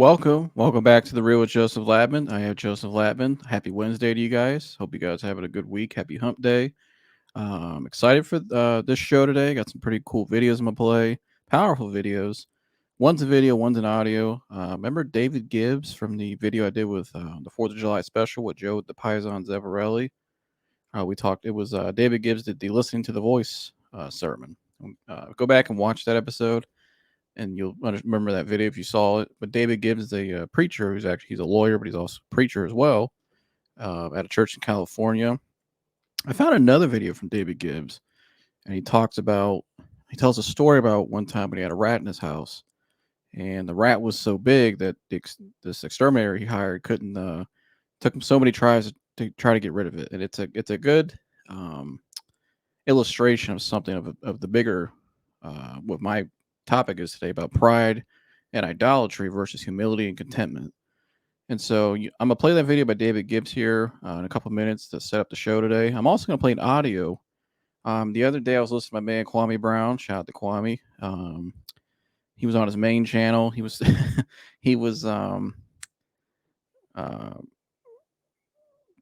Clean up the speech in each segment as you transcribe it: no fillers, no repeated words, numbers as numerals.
Welcome back to the Real with Joseph Lamtman. I am Joseph Lamtman. Happy Wednesday to you guys. Hope you guys are having a good week. Happy Hump Day. Excited for this show today. Got some pretty cool videos I'm gonna play. Powerful videos. One's a video, one's an audio. Remember David Gibbs from the video I did with the Fourth of July special with Joe the Paisan Zevarelli. We talked. It was David Gibbs did the Listening to the Voice sermon. Go back and watch that episode and you'll remember that video if you saw it. But David Gibbs is a preacher he's a lawyer, but he's also a preacher as well at a church in California. I found another video from David Gibbs, and he tells a story about one time when he had a rat in his house, and the rat was so big that this exterminator he hired couldn't. Took him so many tries to try to get rid of it, and it's a good illustration of something of the bigger what my topic is today about pride and idolatry versus humility and contentment. And so I'm going to play that video by David Gibbs here in a couple minutes to set up the show today. I'm also going to play an audio. The other day I was listening to my man Kwame Brown. Shout out to Kwame. He was on his main channel. He was he was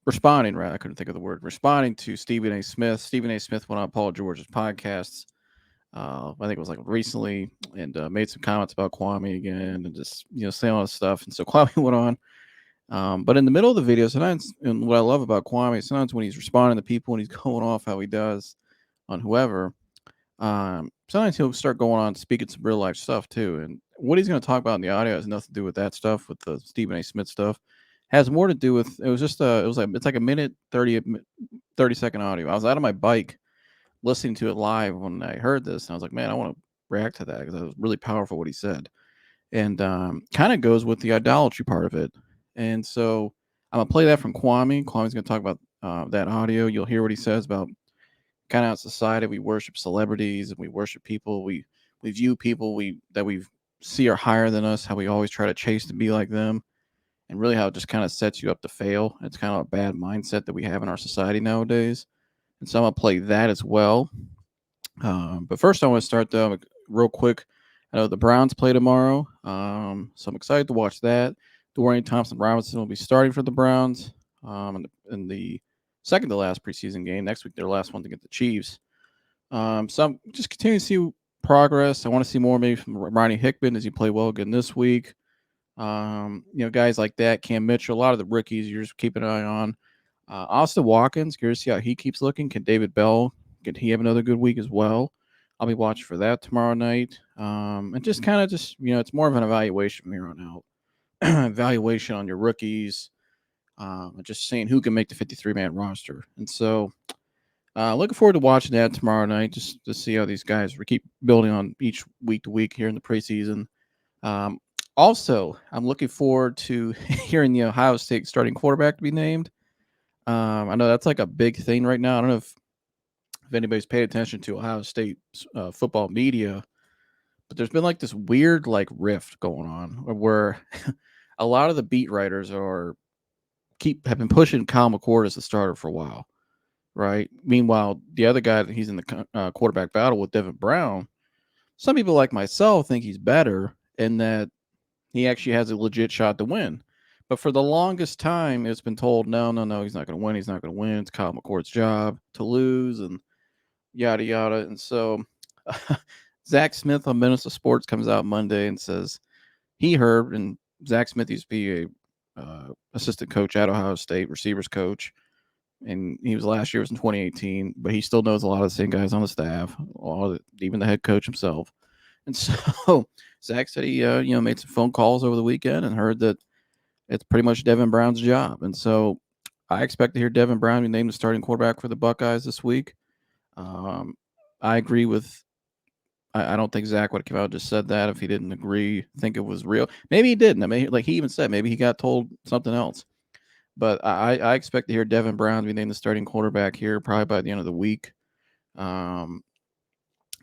responding, right? I couldn't think of the word. Responding to Stephen A. Smith. Stephen A. Smith went on Paul George's podcasts. I think it was like recently, and made some comments about Kwame again, and just saying all this stuff. And so Kwame went on, but in the middle of the video, sometimes, and what I love about Kwame, sometimes when he's responding to people and he's going off how he does on whoever, sometimes he'll start going on speaking some real life stuff too. And what he's going to talk about in the audio has nothing to do with that stuff, with the Stephen A. Smith stuff. Has more to do with it's like a minute 30-second audio. I was out on my bike listening to it live when I heard this, and I was like, man, I want to react to that because it was really powerful what he said. And kind of goes with the idolatry part of it. And so I'm going to play that from Kwame. Kwame's going to talk about that audio. You'll hear what he says about kind of how society we worship celebrities and we worship people. We view people that we see are higher than us, how we always try to chase to be like them, and really how it just kind of sets you up to fail. It's kind of a bad mindset that we have in our society nowadays. And so I'm going to play that as well. But first, I want to start though real quick. I know the Browns play tomorrow, so I'm excited to watch that. Dorian Thompson-Robinson will be starting for the Browns in the second to last preseason game. Next week, their last one to get the Chiefs. So I'm just continuing to see progress. I want to see more maybe from Ronnie Hickman as he played well again this week. Guys like that, Cam Mitchell, a lot of the rookies you're just keeping an eye on. Austin Watkins, curious to see how he keeps looking. Can David Bell, can he have another good week as well? I'll be watching for that tomorrow night. And just kind of it's more of an evaluation from here on out. Evaluation on your rookies. Just seeing who can make the 53-man roster. And so looking forward to watching that tomorrow night, just to see how these guys keep building on each week to week here in the preseason. Also, I'm looking forward to hearing the Ohio State starting quarterback to be named. I know that's like a big thing right now. I don't know if anybody's paid attention to Ohio State football media, but there's been like this weird like rift going on where a lot of the beat writers have been pushing Kyle McCord as the starter for a while, right? Meanwhile, the other guy that he's in the quarterback battle with, Devin Brown, some people like myself think he's better and that he actually has a legit shot to win. But for the longest time, it's been told, no, he's not going to win. He's not going to win. It's Kyle McCord's job to lose and yada, yada. And so Zach Smith on Minnesota Sports comes out Monday and says he heard, and Zach Smith used to be a assistant coach at Ohio State, receivers coach, and he was last year was in 2018, but he still knows a lot of the same guys on the staff, even the head coach himself. And so Zach said he made some phone calls over the weekend and heard that it's pretty much Devin Brown's job. And so I expect to hear Devin Brown be named the starting quarterback for the Buckeyes this week. I agree with I don't think Zach would have come out and just said that if he didn't think it was real. Maybe he didn't. I mean, like he even said, maybe he got told something else. But I expect to hear Devin Brown be named the starting quarterback here probably by the end of the week. And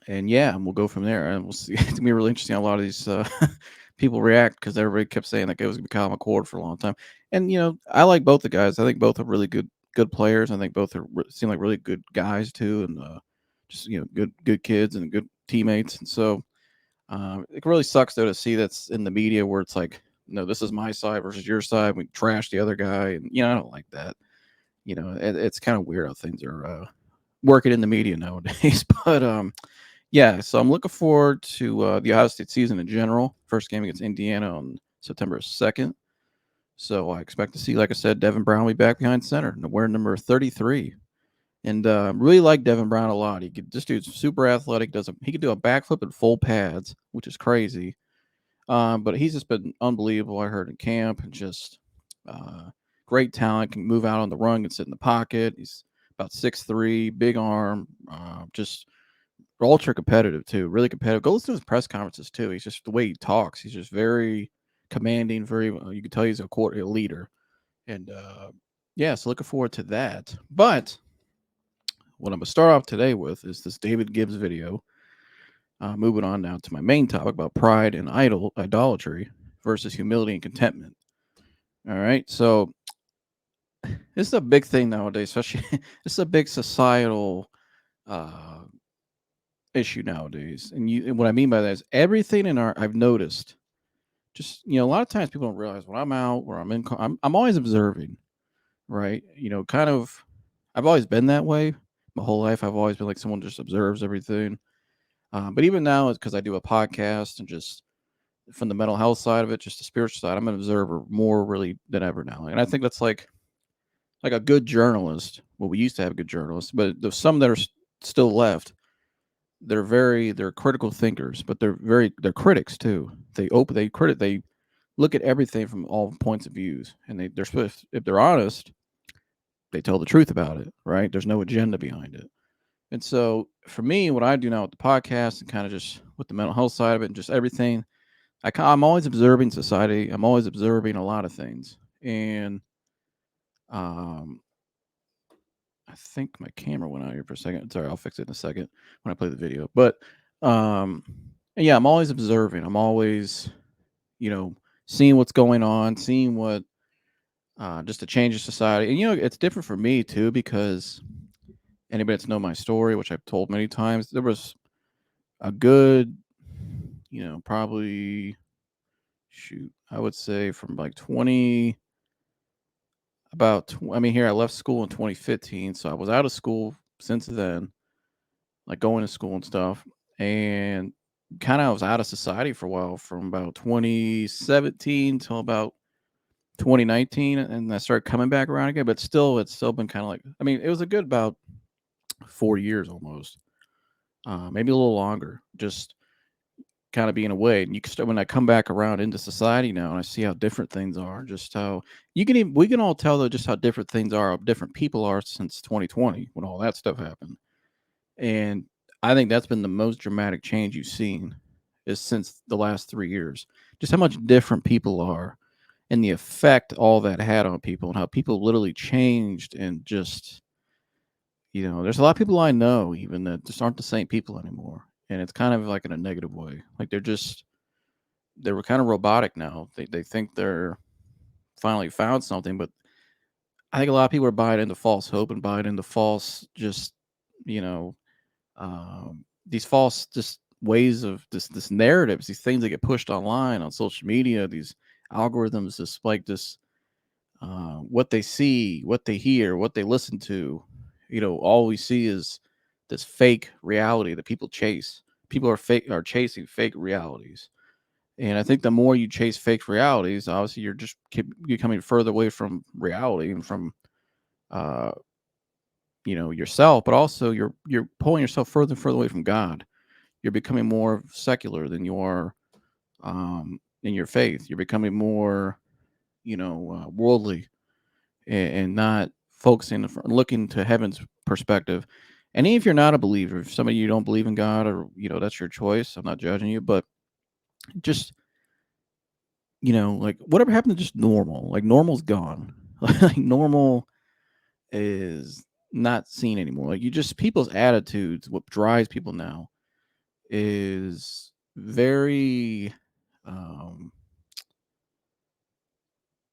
yeah, we'll go from there. And we'll see. It's going to be really interesting how a lot of these people react because everybody kept saying that it was going to be Kyle McCord for a long time. And, I like both the guys. I think both are really good players. I think both seem like really good guys too. And just, good kids and good teammates. And so it really sucks though to see that's in the media where it's like no, this is my side versus your side. We trash the other guy, and I don't like that. It's kind of weird how things are working in the media nowadays. But yeah, so I'm looking forward to the Ohio State season in general. First game against Indiana on September 2nd. So I expect to see, like I said, Devin Brown will be back behind center, wearing number 33. And really like Devin Brown a lot. This dude's super athletic. He could do a backflip in full pads, which is crazy. But he's just been unbelievable. I heard in camp, and just great talent. Can move out on the run, can sit in the pocket. He's about 6'3", big arm. Just ultra competitive too. Really competitive. Go listen to his press conferences too. He's just the way he talks. He's just very commanding. Very. You can tell he's a leader. And yeah, so looking forward to that. But what I'm gonna start off today with is this David Gibbs video. Moving on now to my main topic about pride and idolatry versus humility and contentment. All right, so this is a big thing nowadays, especially this is a big societal uh, issue nowadays. And what I mean by that is everything in our I've noticed. Just a lot of times people don't realize when I'm out or I'm always observing, right? Kind of. I've always been that way my whole life. I've always been like someone just observes everything. But even now, it's because I do a podcast and just from the mental health side of it, just the spiritual side, I'm an observer more really than ever now. And I think that's like a good journalist. Well, we used to have good journalists, but there's some that are still left. They're critical thinkers, but they're critics too. They look at everything from all points of views, and they're supposed, if they're honest, they tell the truth about it, right? There's no agenda behind it. And so for me, what I do now with the podcast and kind of just with the mental health side of it and just everything, I'm always observing society. I'm always observing a lot of things. And um, I think my camera went out here for a second. Sorry, I'll fix it in a second when I play the video. But um, yeah, I'm always observing. I'm always, you know, seeing what's going on, seeing what just to change the society. And it's different for me too because anybody that's know my story, which I've told many times, there was a good, probably I would say from like 20 I mean, here I left school in 2015, so I was out of school since then, like going to school and stuff, and kind of I was out of society for a while from about 2017 till about 2019, and I started coming back around again. But it's still been kind of like, I mean, it was a good about 4 years almost, maybe a little longer, just kind of being away. And you can start when I come back around into society now, and I see how different things are, just how we can all tell though just how different things are, how different people are since 2020 when all that stuff happened. And I think that's been the most dramatic change you've seen is since the last 3 years. Just how much different people are and the effect all that had on people and how people literally changed and just there's a lot of people I know even that just aren't the same people anymore. And it's kind of like in a negative way. Like they were kind of robotic now. They think they're finally found something, but I think a lot of people are buying into false hope and buying into false just you know these false just ways of this narratives, these things that get pushed online on social media, these algorithms, just like this what they see, what they hear, what they listen to. All we see is this fake reality that people chase. People are chasing fake realities. And I think the more you chase fake realities, obviously you're just becoming further away from reality and from uh, yourself, but also you're pulling yourself further and further away from God. You're becoming more secular than you are in your faith. You're becoming more, worldly and not focusing looking to heaven's perspective. And even if you're not a believer, if somebody you don't believe in God, or that's your choice. I'm not judging you, but just like whatever happened to just normal? Like normal's gone. Like normal is not seen anymore. Like people's attitudes, what drives people now is very um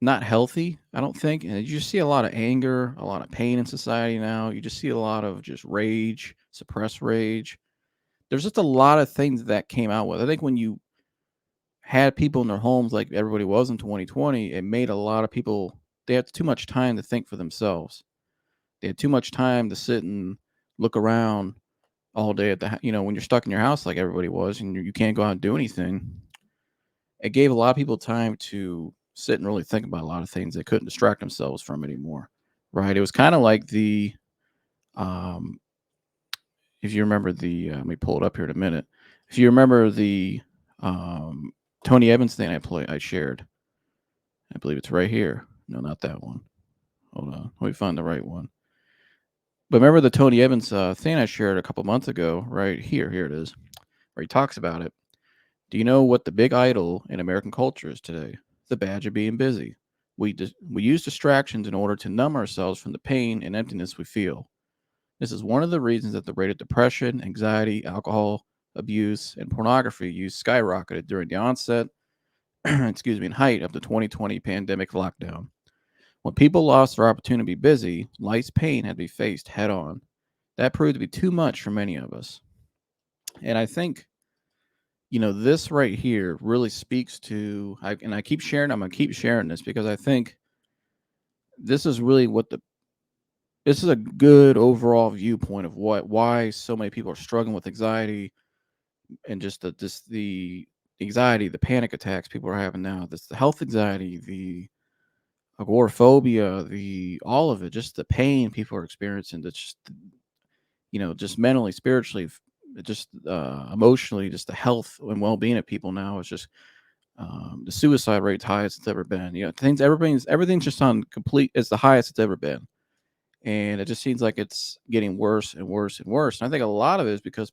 not healthy, I don't think. And you just see a lot of anger, a lot of pain in society now. You just see a lot of just rage, suppressed rage. There's just a lot of things that came out with. I think when you had people in their homes like everybody was in 2020, it made a lot of people, they had too much time to think for themselves. They had too much time to sit and look around all day at when you're stuck in your house like everybody was and you can't go out and do anything. It gave a lot of people time to sit and really think about a lot of things they couldn't distract themselves from anymore. Right? It was kind of like um, if you remember let me pull it up here in a minute. If you remember the um, Tony Evans thing I shared, I believe it's right here. No, not that one. Hold on, let me find the right one. But remember the Tony Evans thing I shared a couple months ago, right here. Here it is, where he talks about it. Do you know what the big idol in American culture is today? The badge of being busy. We use distractions in order to numb ourselves from the pain and emptiness we feel. This is one of the reasons that the rate of depression, anxiety, alcohol abuse, and pornography use skyrocketed during the onset, excuse me, and height of the 2020 pandemic lockdown. When people lost their opportunity to be busy, life's pain had to be faced head on. That proved to be too much for many of us. And I think, this right here really speaks to, and I keep sharing, I'm going to keep sharing this because I think this is really this is a good overall viewpoint of why so many people are struggling with anxiety and just the anxiety, the panic attacks people are having now. This the health anxiety, the agoraphobia, the all of it, just the pain people are experiencing. That's just just mentally, spiritually, just emotionally, just the health and well being of people now is just the suicide rate's highest it's ever been. Everything's just on complete. It's the highest it's ever been, and it just seems like it's getting worse and worse and worse. And I think a lot of it is because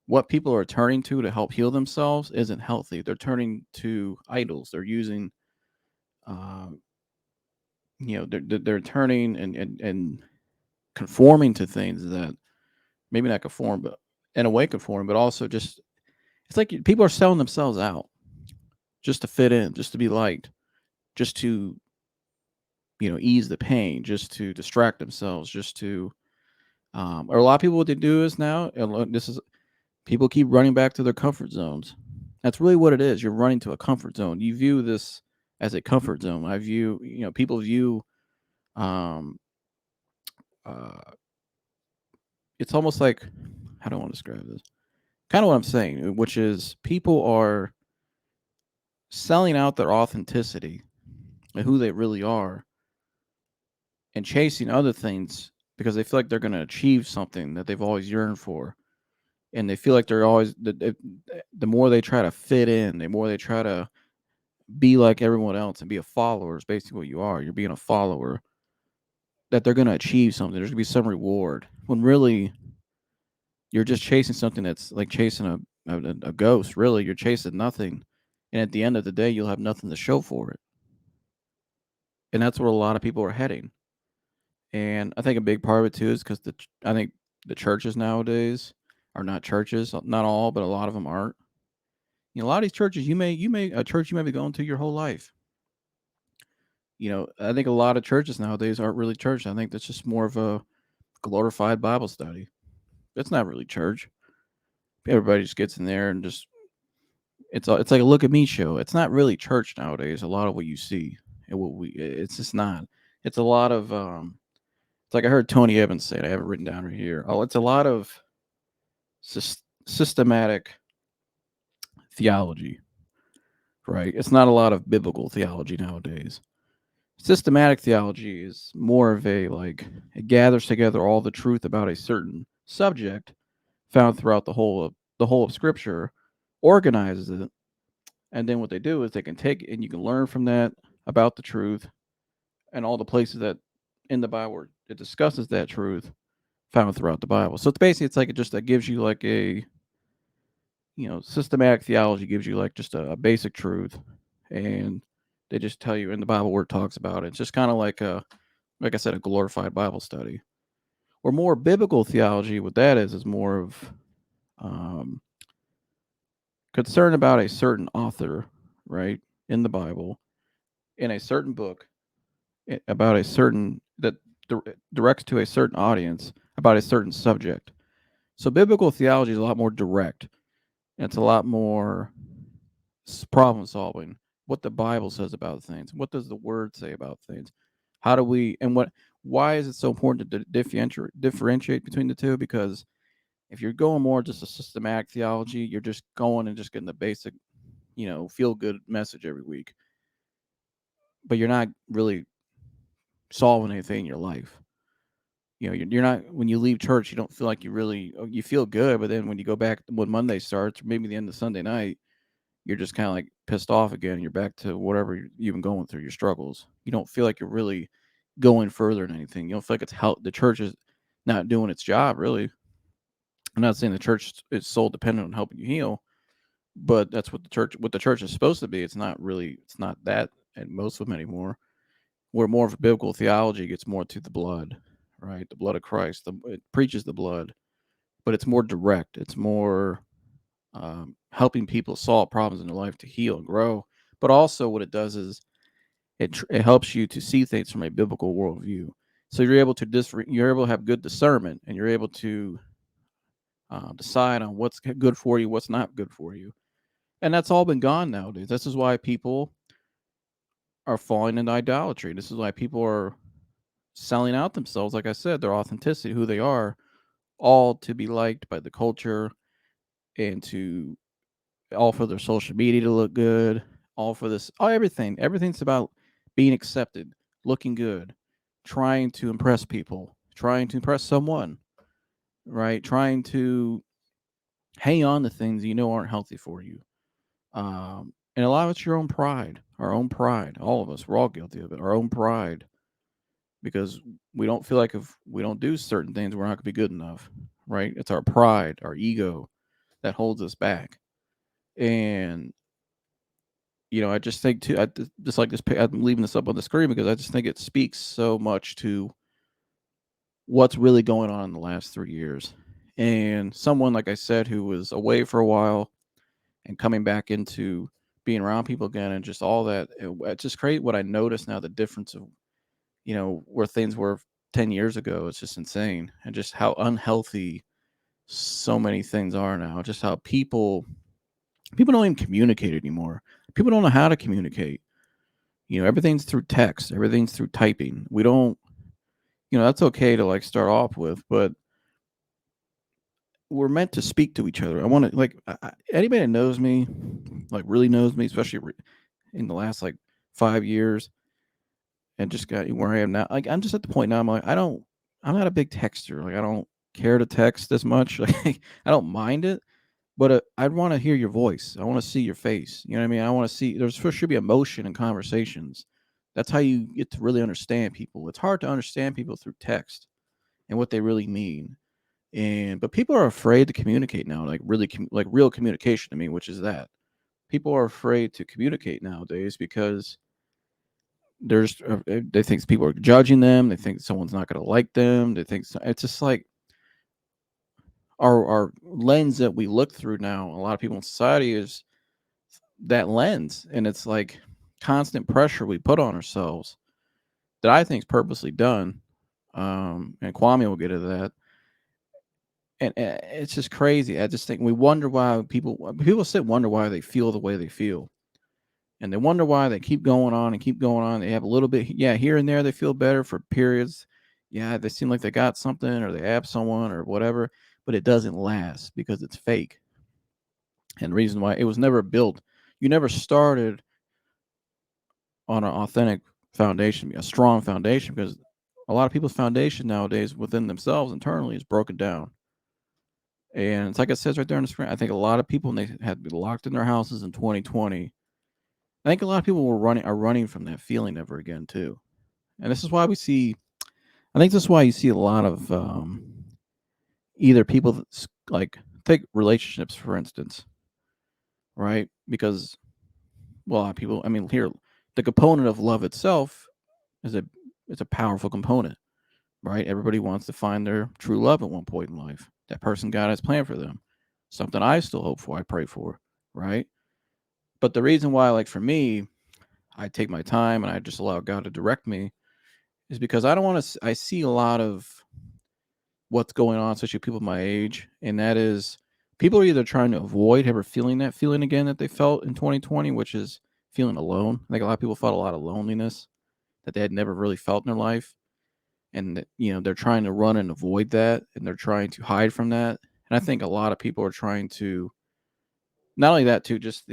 what people are turning to help heal themselves isn't healthy. They're turning to idols. They're using, uh, they're turning and conforming to things that maybe not conform, but in a way conform, but also just it's like people are selling themselves out just to fit in, just to be liked, just to ease the pain, just to distract themselves, just to or a lot of people what they do is now this is people keep running back to their comfort zones. That's really what it is. You're running to a comfort zone. You view this as a comfort zone. People view um uh it's almost like how do I want to describe this? Kind of what I'm saying, which is people are selling out their authenticity and who they really are and chasing other things because they feel like they're going to achieve something that they've always yearned for. And they feel like they're always the more they try to fit in, the more they try to be like everyone else and be a follower is basically what you are. You're being a follower that they're going to achieve something. There's going to be some reward when really you're just chasing something that's like chasing a ghost. Really, you're chasing nothing. And at the end of the day, you'll have nothing to show for it. And that's where a lot of people are heading. And I think a big part of it too is because I think the churches nowadays are not churches, not all, but a lot of them aren't. A lot of these churches, you may a church you may be going to your whole life. I think a lot of churches nowadays aren't really church. I think that's just more of a glorified Bible study. It's not really church. Everybody just gets in there and just it's like a look at me show. It's not really church nowadays. A lot of what you see and it's just not. It's a lot of it's like I heard Tony Evans say it. I have it written down right here. Oh, it's a lot of systematic theology, right? It's not a lot of biblical theology nowadays. Systematic theology is more of it gathers together all the truth about a certain subject found throughout the whole of Scripture, organizes it, and then what they do is they can take it and you can learn from that about the truth and all the places that in the Bible where it discusses that truth found throughout the Bible. So it's like it just that gives you like systematic theology gives you like just a basic truth, and they just tell you in the Bible where it talks about it. It's just kind of like I said, a glorified Bible study. Or more biblical theology, what that is more of um, concern about a certain author, right, in the Bible, in a certain book, about a certain that directs to a certain audience about a certain subject. So biblical theology is a lot more direct. It's a lot more problem solving, what the Bible says about things, what does the Word say about things, how do we, and what, why is it so important to differentiate between the two? Because if you're going more just a systematic theology, you're just going and just getting the basic, feel good message every week, but you're not really solving anything in your life. You're not, when you leave church, you don't feel like you feel good, but then when you go back when Monday starts, or maybe the end of Sunday night, you're just kind of like pissed off again. You're back to whatever you've been going through, your struggles. You don't feel like you're really going further than anything. You don't feel like the church is not doing its job, really. I'm not saying the church is sole dependent on helping you heal, but that's what the church is supposed to be. It's not that at most of them anymore. Where more of a biblical theology gets more to the blood, right? The blood of Christ. It preaches the blood, but it's more direct. It's more helping people solve problems in their life to heal and grow. But also, what it does is it helps you to see things from a biblical worldview. So you're able to have good discernment, and you're able to decide on what's good for you, what's not good for you, and that's all been gone nowadays. This is why people are falling into idolatry. This is why people are selling out themselves. Like I said, their authenticity, who they are, all to be liked by the culture, and to all for their social media to look good, all for this, all everything. Everything's about being accepted, looking good, trying to impress people, trying to impress someone, right? Trying to hang on to things you know aren't healthy for you. And a lot of it's your own pride, our own pride. All of us, we're all guilty of it, our own pride, because we don't feel like if we don't do certain things, we're not going to be good enough, right? It's our pride, our ego that holds us back. And I just think too. Just like this. I'm leaving this up on the screen because I just think it speaks so much to what's really going on in the last 3 years. And someone, like I said, who was away for a while and coming back into being around people again, and just all that. It's just crazy what I noticed now. The difference of where things were 10 years ago. It's just insane, and just how unhealthy so many things are now. Just how people don't even communicate anymore. People don't know how to communicate. Everything's through text, everything's through typing. We don't, that's okay to like start off with, but we're meant to speak to each other. I want to, like, anybody that knows me, like really knows me, especially in the last like 5 years, and just got where I am now. Like, I'm just at the point now. I'm not a big texter. Like, I don't care to text as much. Like, I don't mind it, but I'd want to hear your voice. I want to see your face. You know what I mean? I want to see. Should be emotion in conversations. That's how you get to really understand people. It's hard to understand people through text and what they really mean. But people are afraid to communicate now, like really, like real communication to me, which is that people are afraid to communicate nowadays because they think people are judging them. They think someone's not going to like them. They think it's just like our lens that we look through now. A lot of people in society is that lens, and it's like constant pressure we put on ourselves that I think is purposely done. And Kwame will get into that. And it's just crazy. I just think we wonder why people sit and wonder why they feel the way they feel, and they wonder why they keep going on and keep going on. They have a little bit, yeah, here and there they feel better for periods. Yeah, they seem like they got something, or they have someone, or whatever, but it doesn't last because it's fake. And the reason why it was never built, you never started on an authentic foundation, a strong foundation, because a lot of people's foundation nowadays within themselves internally is broken down. And it's like it says right there on the screen. I think a lot of people, when they had to be locked in their houses in 2020, I think a lot of people are running from that feeling ever again too. And this is why I think this is why you see a lot of either people like, take relationships for instance, right? Because, well, a lot of people, I mean, here, the component of love itself is it's a powerful component, right? Everybody wants to find their true love at one point in life. That person God has planned for them. Something I still hope for, I pray for, right? But the reason why, like for me, I take my time and I just allow God to direct me is because I don't want to. I see a lot of what's going on, especially people my age, and that is People are either trying to avoid ever feeling that feeling again that they felt in 2020, which is feeling alone. I think a lot of people felt a lot of loneliness that they had never really felt in their life. And, they're trying to run and avoid that, and they're trying to hide from that. And I think a lot of people are trying to, not only that, too, just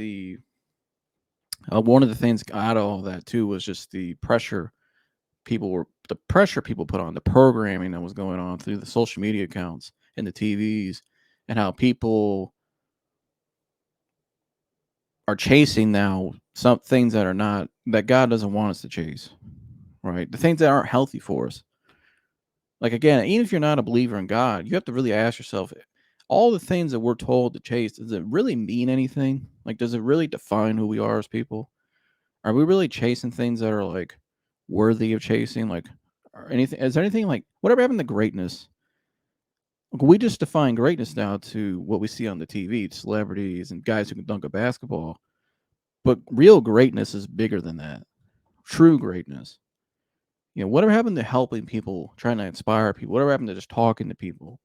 one of the things out of all that, too, was just the pressure people put on, the programming that was going on through the social media accounts and the TVs, and how people are chasing now some things that God doesn't want us to chase, right? The things that aren't healthy for us. Like, again, even if you're not a believer in God, you have to really ask yourself, all the things that we're told to chase, does it really mean anything? Like, does it really define who we are as people? Are we really chasing things that are like worthy of chasing? Like, or anything? Is there anything like whatever happened to greatness? Like, we just define greatness now to what we see on the TV, celebrities and guys who can dunk a basketball. But real greatness is bigger than that. True greatness. Whatever happened to helping people, trying to inspire people? Whatever happened to just talking to people?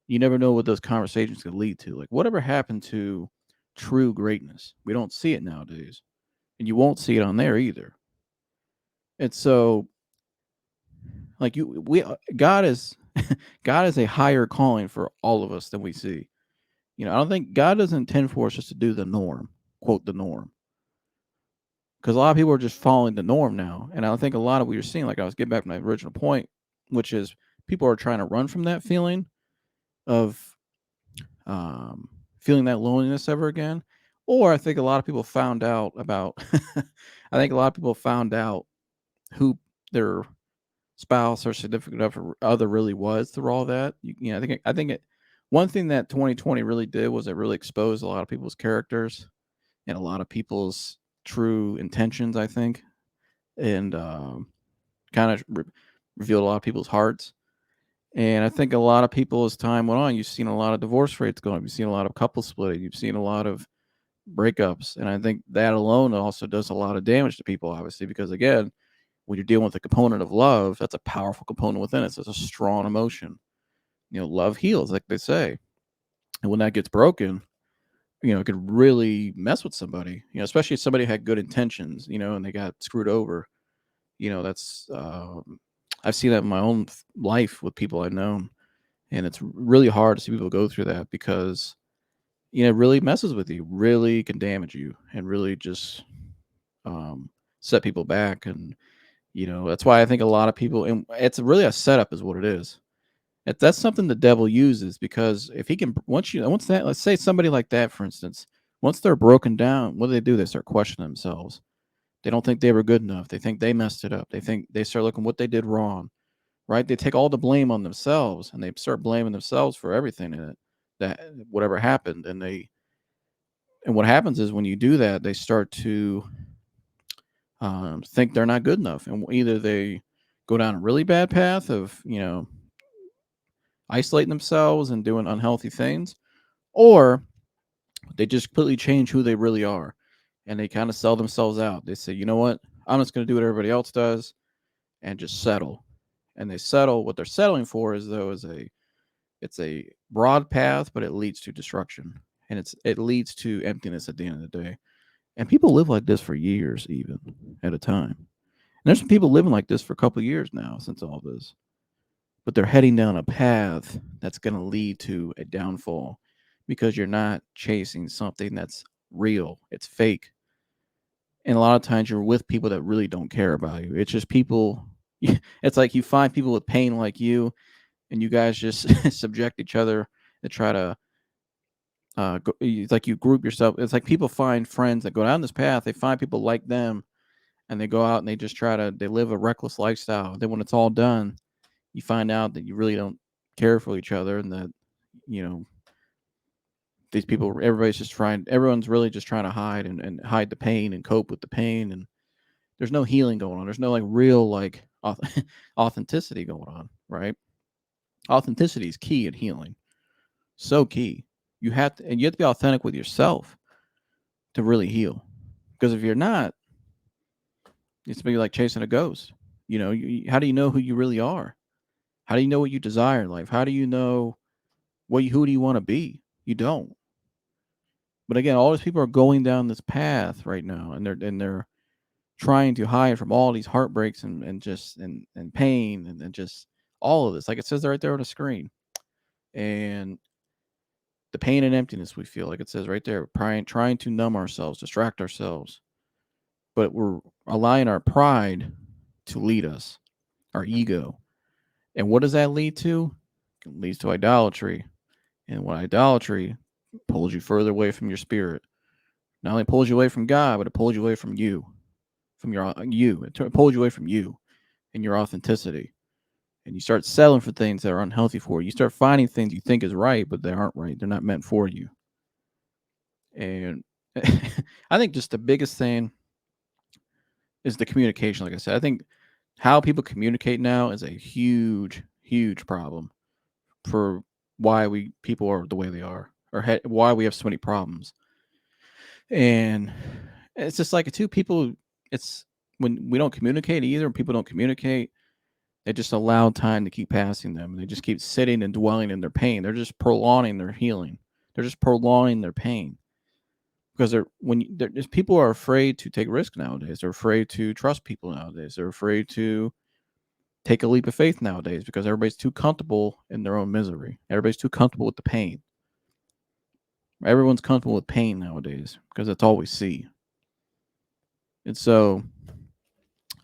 You never know what those conversations could lead to. Like, whatever happened to true greatness? We don't see it nowadays, and you won't see it on there either. And so, like God is God is a higher calling for all of us than we see. I don't think God doesn't intend for us just to do the norm, quote the norm, because a lot of people are just following the norm now. And I think a lot of what you're seeing, like I was getting back to my original point, which is people are trying to run from that feeling of feeling that loneliness ever again. Or I think a lot of people found out about, I think a lot of people found out who their spouse or significant other really was through all that. One thing that 2020 really did was it really exposed a lot of people's characters and a lot of people's true intentions, I think, and kind of revealed a lot of people's hearts. And I think a lot of people, as time went on, you've seen a lot of divorce rates going up. You've seen a lot of couples splitting. You've seen a lot of breakups. And I think that alone also does a lot of damage to people, obviously, because again, when you're dealing with a component of love, that's a powerful component within it. So it's a strong emotion. Love heals, like they say. And when that gets broken, it could really mess with somebody, especially if somebody had good intentions, and they got screwed over. That's, I've seen that in my own life with people I've known. And it's really hard to see people go through that because, it really messes with you, really can damage you, and really just set people back. And, that's why I think a lot of people, and it's really a setup, is what it is. That's something the devil uses because if he can, once that, let's say somebody like that, for instance, once they're broken down, what do? They start questioning themselves. They don't think they were good enough. They think they messed it up. They think they start looking what they did wrong, right? They take all the blame on themselves and they start blaming themselves for everything in it, that whatever happened. And what happens is when you do that, they start to think they're not good enough. And either they go down a really bad path of, isolating themselves and doing unhealthy things, or they just completely change who they really are and they kind of sell themselves out. They say, you know what? I'm just going to do what everybody else does and just settle. And they settle. What they're settling for is though is it's a broad path, but it leads to destruction and it leads to emptiness at the end of the day. And people live like this for years, even at a time. And there's some people living like this for a couple of years now since all this, but they're heading down a path that's going to lead to a downfall because you're not chasing something that's real. It's fake. And a lot of times you're with people that really don't care about you. It's just people. It's like you find people with pain like you, and you guys just subject each other to try to. It's like you group yourself. It's like people find friends that go down this path. They find people like them, and they go out and they just try to. They live a reckless lifestyle. Then when it's all done, you find out that you really don't care for each other, and that you know these people. Everyone's really just trying to hide and hide the pain and cope with the pain, and there's no healing going on. There's no like real like authenticity going on, right? Authenticity is key in healing. So key. And you have to be authentic with yourself to really heal. Because if you're not, it's maybe like chasing a ghost. How do you know who you really are? How do you know what you desire in life? How do you know who do you want to be? You don't. But again, all these people are going down this path right now, and they're trying to hide from all these heartbreaks and pain and just all of this. Like it says right there on the screen. And the pain and emptiness we feel, like it says right there, trying to numb ourselves, distract ourselves. But we're allowing our pride to lead us, our ego. And what does that lead to? It leads to idolatry. And what idolatry pulls you further away from your spirit. Not only pulls you away from God, but it pulls you away from you, from your you. It pulls you away from you and your authenticity. And you start settling for things that are unhealthy for you. You start finding things you think is right, but they aren't right. They're not meant for you. And I think just the biggest thing is the communication. Like I said, I think how people communicate now is a huge, huge problem for why people are the way they are, or why we have so many problems. And it's just like two people. It's when we don't communicate either. People don't communicate. They just allow time to keep passing them. And they just keep sitting and dwelling in their pain. They're just prolonging their healing. They're just prolonging their pain because people are afraid to take risk nowadays. They're afraid to trust people nowadays. They're afraid to take a leap of faith nowadays because everybody's too comfortable in their own misery. Everybody's too comfortable with the pain. Everyone's comfortable with pain nowadays because that's all we see. And so,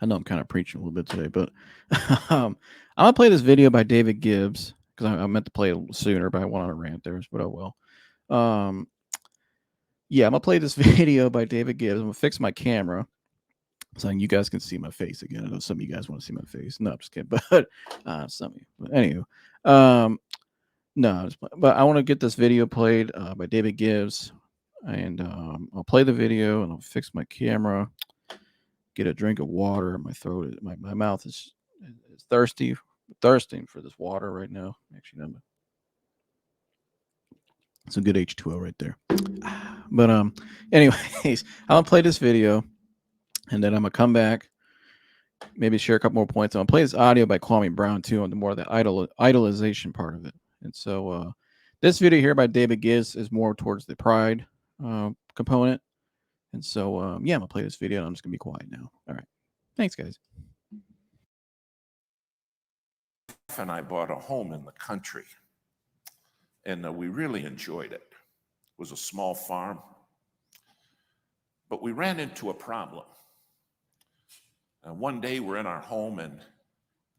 I know I'm kind of preaching a little bit today, but I'm gonna play this video by David Gibbs because I meant to play it a little sooner, but I went on a rant there, but oh well. Yeah, I'm gonna play this video by David Gibbs. I'm gonna fix my camera so you guys can see my face again. I know some of you guys want to see my face. No, I'm just kidding, but some of you. But anywho, no, but I want to get this video played by David Gibbs, and I'll play the video and I'll fix my camera. Get a drink of water. My throat, my mouth is thirsting for this water right now. Actually, it's a good H2O right there. But anyways, I'll play this video, and then I'm gonna come back, maybe share a couple more points. I'm gonna play this audio by Kwame Brown too on the more of the idolization part of it. And so this video here by David Gibbs is more towards the pride component. And so yeah, I'm gonna play this video, and I'm just gonna be quiet now. All right, thanks, guys. And I bought a home in the country, and we really enjoyed it. It was a small farm, but we ran into a problem. One day we're in our home, and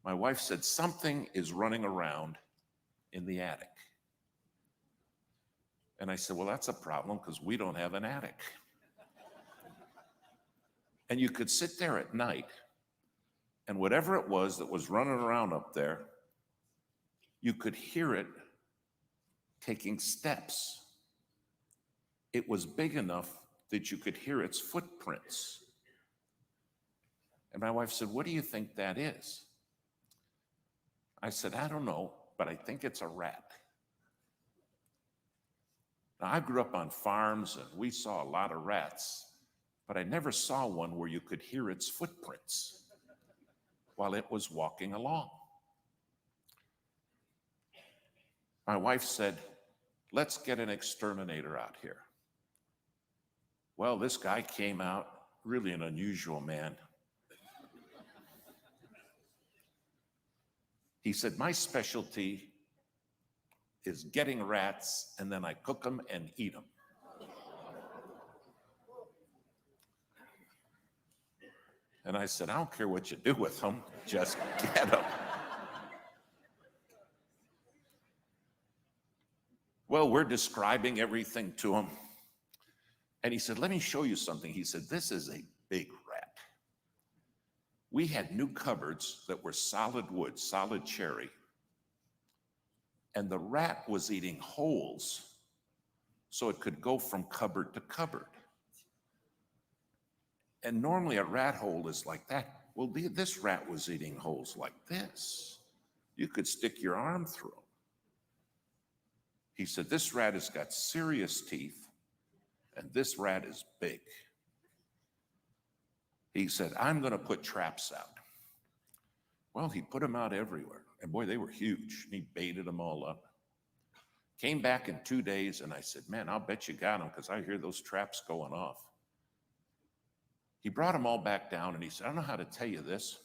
my wife said, something is running around in the attic. And I said, well, that's a problem because we don't have an attic. And you could sit there at night, and whatever it was that was running around up there, you could hear it taking steps. It was big enough that you could hear its footprints. And my wife said, what do you think that is? I said, I don't know, but I think it's a rat. Now, I grew up on farms and we saw a lot of rats, but I never saw one where you could hear its footprints while it was walking along. My wife said, let's get an exterminator out here. Well, this guy came out, really an unusual man. He said, my specialty is getting rats, and then I cook them and eat them. And I said, I don't care what you do with them, just get them. Well, we're describing everything to him. And he said, let me show you something. He said, this is a big rat. We had new cupboards that were solid wood, solid cherry. And the rat was eating holes so it could go from cupboard to cupboard. And normally a rat hole is like that. Well, this rat was eating holes like this. You could stick your arm through them. He said, this rat has got serious teeth, and this rat is big. He said, I'm going to put traps out. Well, he put them out everywhere. And boy, they were huge. He baited them all up. Came back in 2 days, and I said, man, I'll bet you got them because I hear those traps going off. He brought them all back down, and he said, I don't know how to tell you this,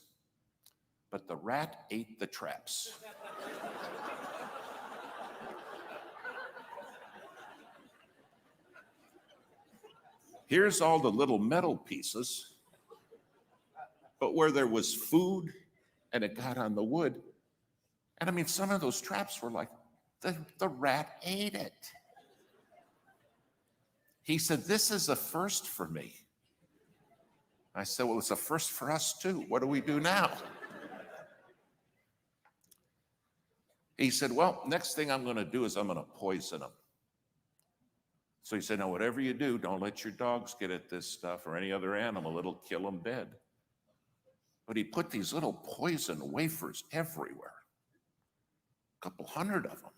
but the rat ate the traps. Here's all the little metal pieces, but where there was food and it got on the wood, and I mean, some of those traps were like, the rat ate it. He said, this is a first for me. I said, well, it's a first for us too. What do we do now? He said, well, next thing I'm going to do is I'm going to poison them. So he said, now, whatever you do, don't let your dogs get at this stuff or any other animal. It'll kill them dead. But he put these little poison wafers everywhere, a couple hundred of them.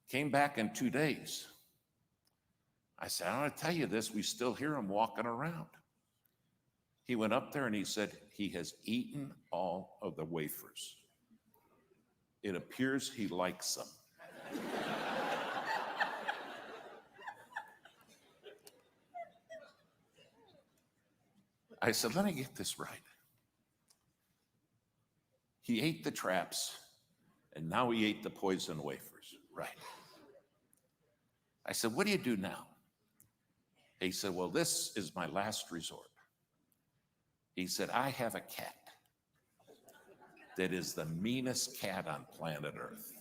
Came back in 2 days. I said, I want to tell you this, we still hear him walking around. He went up there and he said, he has eaten all of the wafers. It appears he likes them. I said, let me get this right. He ate the traps, and now he ate the poison wafers. Right. I said, what do you do now? He said, well, this is my last resort. He said, I have a cat that is the meanest cat on planet Earth.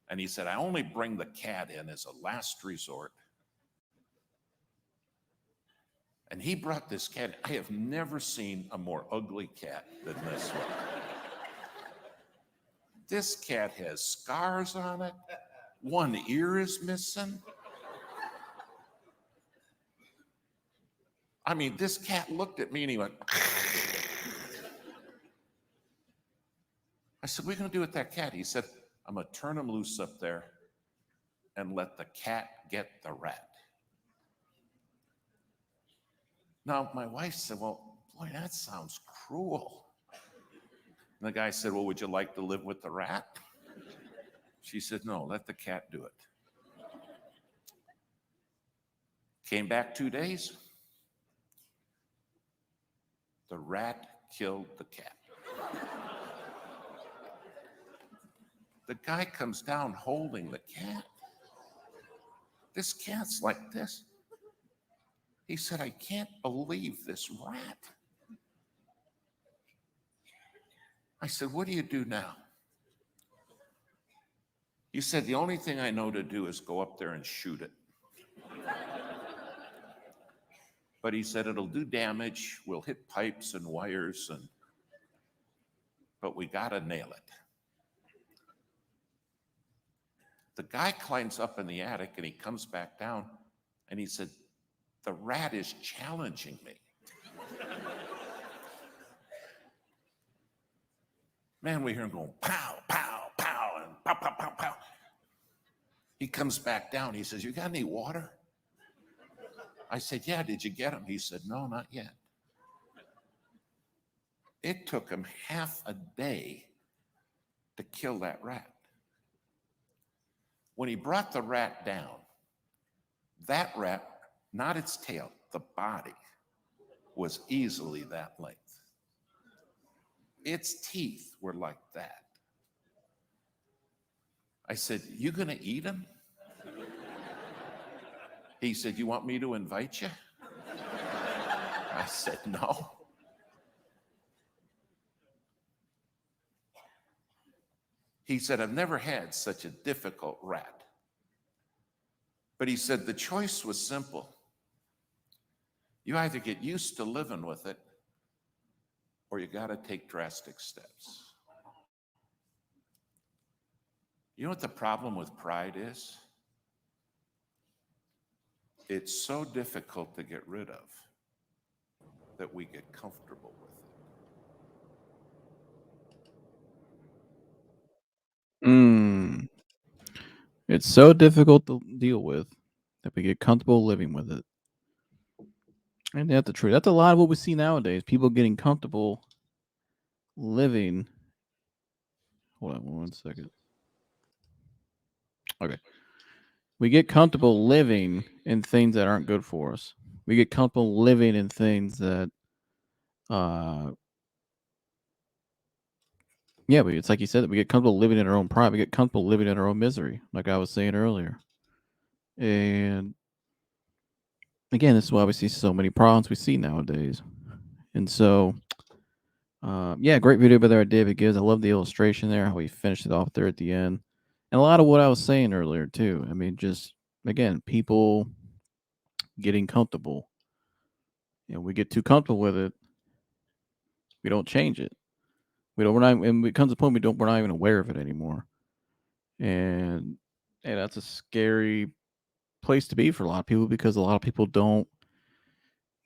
And he said, I only bring the cat in as a last resort. And he brought this cat. I have never seen a more ugly cat than this one. This cat has scars on it. One ear is missing. I mean, this cat looked at me and he went, I said, what are you going to do with that cat? He said, I'm going to turn him loose up there and let the cat get the rat. Now, my wife said, well, boy, that sounds cruel. And the guy said, well, would you like to live with the rat? She said, no, let the cat do it. Came back 2 days. The rat killed the cat. The guy comes down holding the cat. This cat's like this. He said, I can't believe this rat. I said, what do you do now? He said, the only thing I know to do is go up there and shoot it. But he said, it'll do damage. We'll hit pipes and wires, but we got to nail it. The guy climbs up in the attic and he comes back down and he said, the rat is challenging me. Man, we hear him going, pow, pow, pow, and pow, pow, pow, pow. He comes back down. He says, you got any water? I said, yeah, did you get him? He said, no, not yet. It took him half a day to kill that rat. When he brought the rat down, that rat, not its tail, the body, was easily that length. Its teeth were like that. I said, you gonna eat him? He said, you want me to invite you? I said, no. He said, I've never had such a difficult rat. But he said, the choice was simple. You either get used to living with it, or you got to take drastic steps. You know what the problem with pride is? It's so difficult to get rid of that we get comfortable with it. It's so difficult to deal with that we get comfortable living with it. And that's the truth. That's a lot of what we see nowadays. People getting comfortable living. Hold on 1 second. Okay. We get comfortable living in things that aren't good for us. We get comfortable living in things that, uh, yeah, it's like you said, that we get comfortable living in our own pride. We get comfortable living in our own misery, like I was saying earlier. And again, this is why we see so many problems we see nowadays. And so, yeah, great video by there, David Gibbs. I love the illustration there, how he finished it off there at the end. And a lot of what I was saying earlier, too. I mean, just, again, people getting comfortable. We get too comfortable with it. We don't change it. We don't. We're not. And it comes to a point we don't. We're not even aware of it anymore. And that's a scary place to be for a lot of people because a lot of people don't.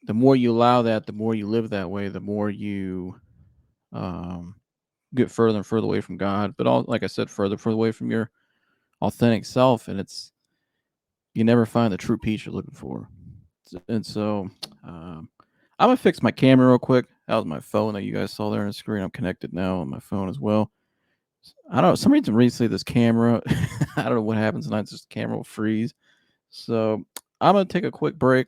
The more you allow that, the more you live that way, the more you um, get further and further away from God. But all, like I said, further away from your authentic self, and it's you never find the true peace you're looking for. And so, um, I'm gonna fix my camera real quick. That was my phone that you guys saw there on the screen. I'm connected now on my phone as well. I don't know. Some reason recently this camera, I don't know what happens tonight. It's just the camera will freeze. So I'm gonna take a quick break.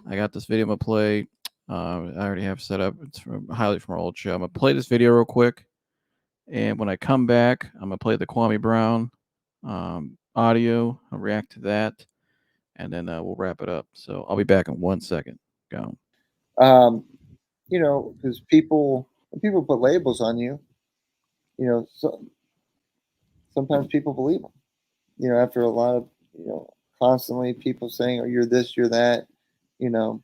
I got this video I'm gonna play. I already have set up. It's from highlight from our old show. I'm gonna play this video real quick, and when I come back, I'm gonna play the Kwame Brown audio. I'll react to that, and then we'll wrap it up. So I'll be back in 1 second. Go. Um, because people when people put labels on you, so sometimes people believe them. After a lot of constantly people saying, "Oh, you're this, you're that," you know,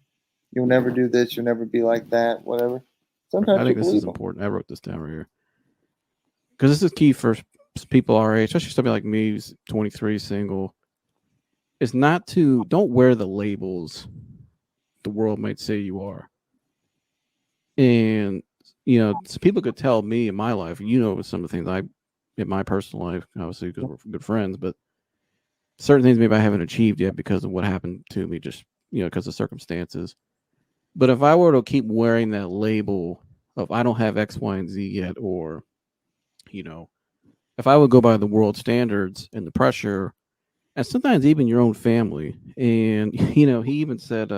you'll never do this, you'll never be like that, whatever. I Sometimes you think this believe is them. important. I wrote this down right here because this is key for people our age, especially somebody like me who's 23, single. Is not to don't wear the labels the world might say you are. And so people could tell me in my life, some of the things I in my personal life, obviously because we're good friends, but certain things maybe I haven't achieved yet because of what happened to me, just because of circumstances. But if I were to keep wearing that label of I don't have X, Y, and Z yet, or you know, if I would go by the world standards and the pressure, and sometimes even your own family, and he even said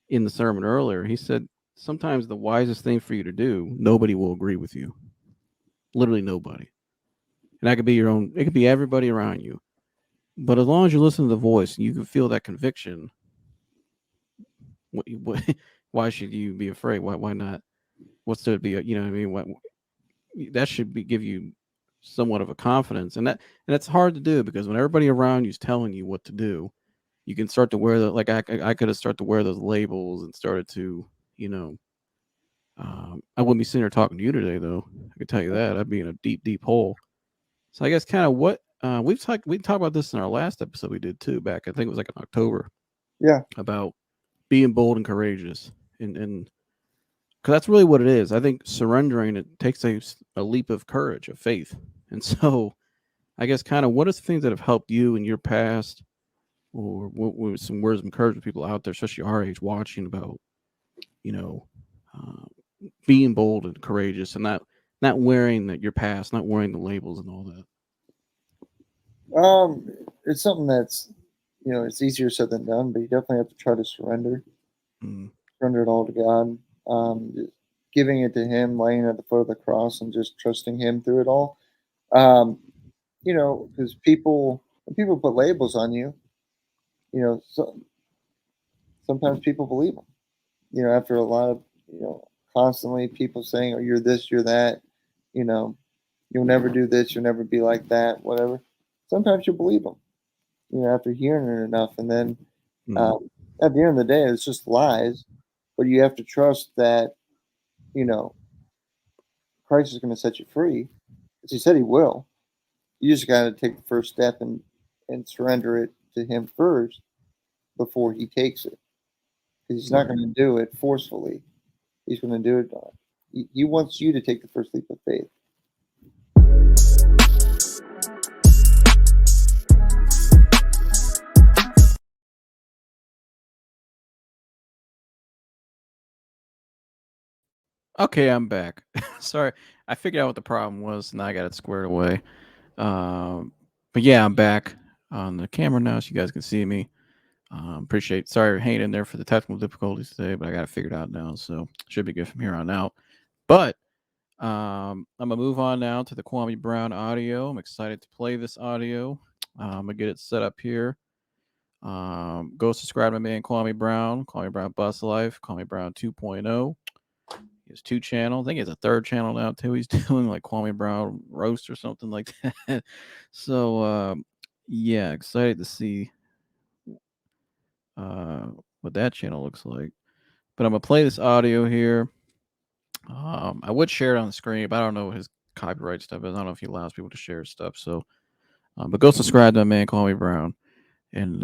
in the sermon earlier, he said sometimes the wisest thing for you to do, nobody will agree with you, literally nobody, and that could be your own, it could be everybody around you, but as long as you listen to the voice and you can feel that conviction, what, why should you be afraid? Why not? What's there to be? What I mean? What that should be give you somewhat of a confidence, and that's hard to do because when everybody around you is telling you what to do, you can start to wear the like I could have started to wear those labels and started to you know I wouldn't be sitting here talking to you today though. I can tell you that I'd be in a deep hole. So I guess kind of what we talked about this in our last episode we did too back I think it was like in October Yeah. about being bold and courageous and because that's really what it is. I think surrendering it takes a leap of courage, of faith, and so I guess kind of what are the things that have helped you in your past, or what some words of encouragement people out there, especially our age, watching about you know uh, being bold and courageous and not wearing your past, not wearing the labels and all that. Um, it's something that's it's easier said than done, but you definitely have to try to Mm, surrender it all to God. Just giving it to Him, laying it at the foot of the cross, and just trusting Him through it all. Um, because people when people put labels on you, so sometimes people believe them. After a lot of constantly people saying, "Oh, you're this, you're that," you know, you'll never do this, you'll never be like that, whatever. Sometimes you believe them. After hearing it enough, and then mm, um, at the end of the day, it's just lies. But you have to trust that you know Christ is going to set you free, as He said He will. You just got to take the first step and surrender it to Him first before He takes it, because He's not right. going to do it forcefully. He's going to do it. He wants you to take the first leap of faith. Okay, I'm back. Sorry, I figured out what the problem was. Now I got it squared away. Um, But yeah, I'm back on the camera now, so you guys can see me. Appreciate. Sorry, for hanging in there for the technical difficulties today, but I got it figured out now, so should be good from here on out. But I'm gonna move on now to the Kwame Brown audio. I'm excited to play this audio. I'm gonna get it set up here. Go subscribe to my man Kwame Brown Bus Life, Kwame Brown 2.0. He has two channels. I think he has a third channel now too. He's doing like Kwame Brown roast or something like that. So yeah, excited to see uh, what that channel looks like. But I'm gonna play this audio here. I would share it on the screen, but I don't know what his copyright stuff is. I don't know if he allows people to share stuff. So, but go subscribe to my man Kwame Brown. And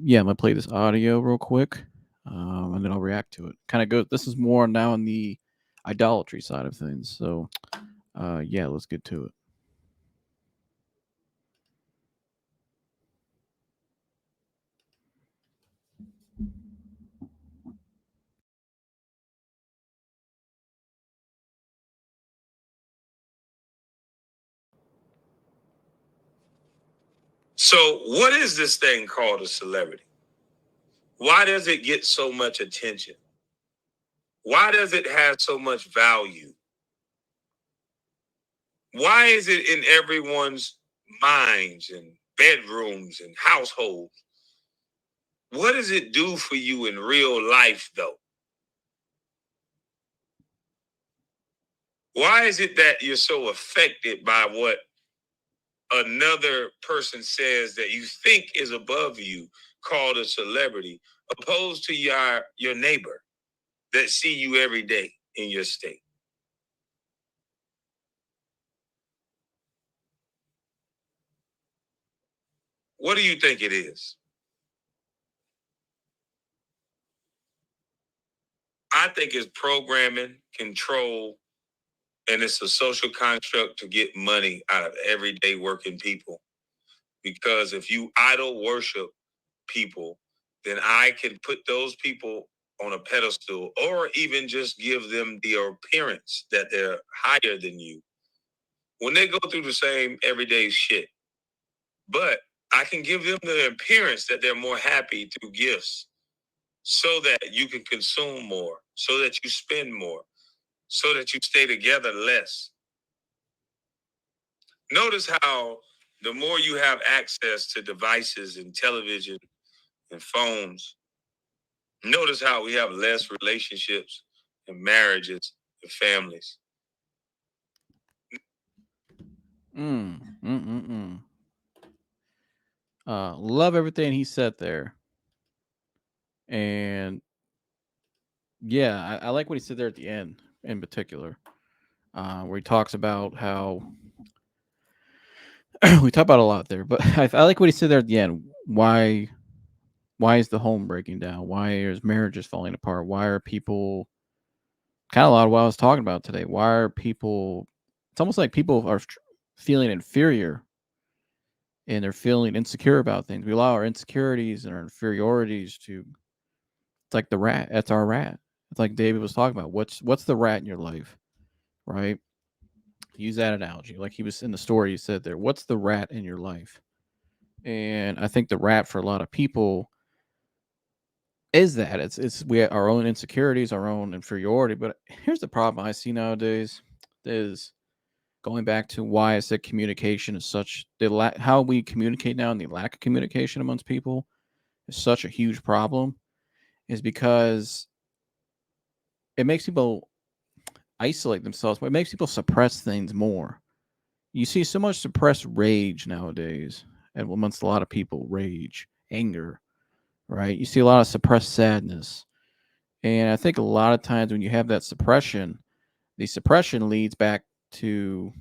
yeah, I'm gonna play this audio real quick, and then I'll react to it. Kind of go. This is more now on the idolatry side of things. So yeah, let's get to it. So, what is this thing called a celebrity? Why does it get so much attention? Why does it have so much value? Why is it in everyone's minds and bedrooms and households? What does it do for you in real life, though? Why is it that you're so affected by what another person says that you think is above you, called a celebrity, opposed to your neighbor that see you every day in your state? What do you think it is? I think it's programming, control, and it's a social construct to get money out of everyday working people. Because if you idol worship people, then I can put those people on a pedestal or even just give them the appearance that they're higher than you when they go through the same everyday shit. But I can give them the appearance that they're more happy through gifts so that you can consume more, so that you spend more, so that you stay together less. Notice how the more you have access to devices and television and phones, notice how we have less relationships and marriages and families. Mm, mm, mm, mm. Love everything he said there, and yeah, I like what he said there at the end, in particular, where he talks about how we talk about a lot there, but I like what he said there at the end. Why is the home breaking down? Why is marriages falling apart? Why are people kind of a lot of what I was talking about today? Why are people? It's almost like people are feeling inferior and they're feeling insecure about things. We allow our insecurities and our inferiorities to. It's like the rat. That's our rat. It's like David was talking about. What's the rat in your life, right? Use that analogy. Like he was in the story, you said there. What's the rat in your life? And I think the rat for a lot of people is that it's we have our own insecurities, our own inferiority. But here's the problem I see nowadays is going back to why I said communication is such how we communicate now and the lack of communication amongst people is such a huge problem is because it makes people isolate themselves, but it makes people suppress things more. You see so much suppressed rage nowadays, and amongst a lot of people, rage, anger, right? You see a lot of suppressed sadness. And I think a lot of times when you have that suppression, the suppression leads back to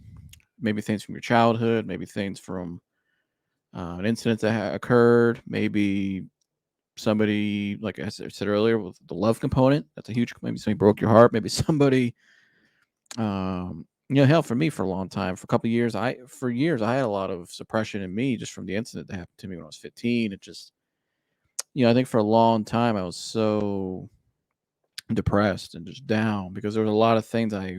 maybe things from your childhood, maybe things from an incident that occurred, maybe somebody, like I said earlier, with the love component. That's a huge. Maybe somebody broke your heart. Maybe somebody, hell, for me for a long time, for a couple of years, for years I had a lot of suppression in me just from the incident that happened to me when I was 15. It just, I think for a long time I was so depressed and just down because there was a lot of things I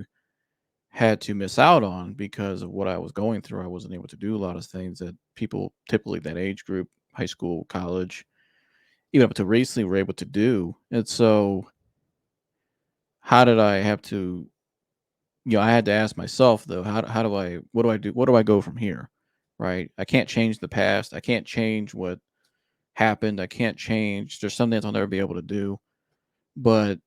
had to miss out on because of what I was going through. I wasn't able to do a lot of things that people typically that age group, high school, college, even up to recently were able to do. And so how did I have to, I had to ask myself though, how do I, what do I do? What do I go from here? Right. I can't change the past. I can't change what happened. I can't change. There's some things I'll never be able to do. But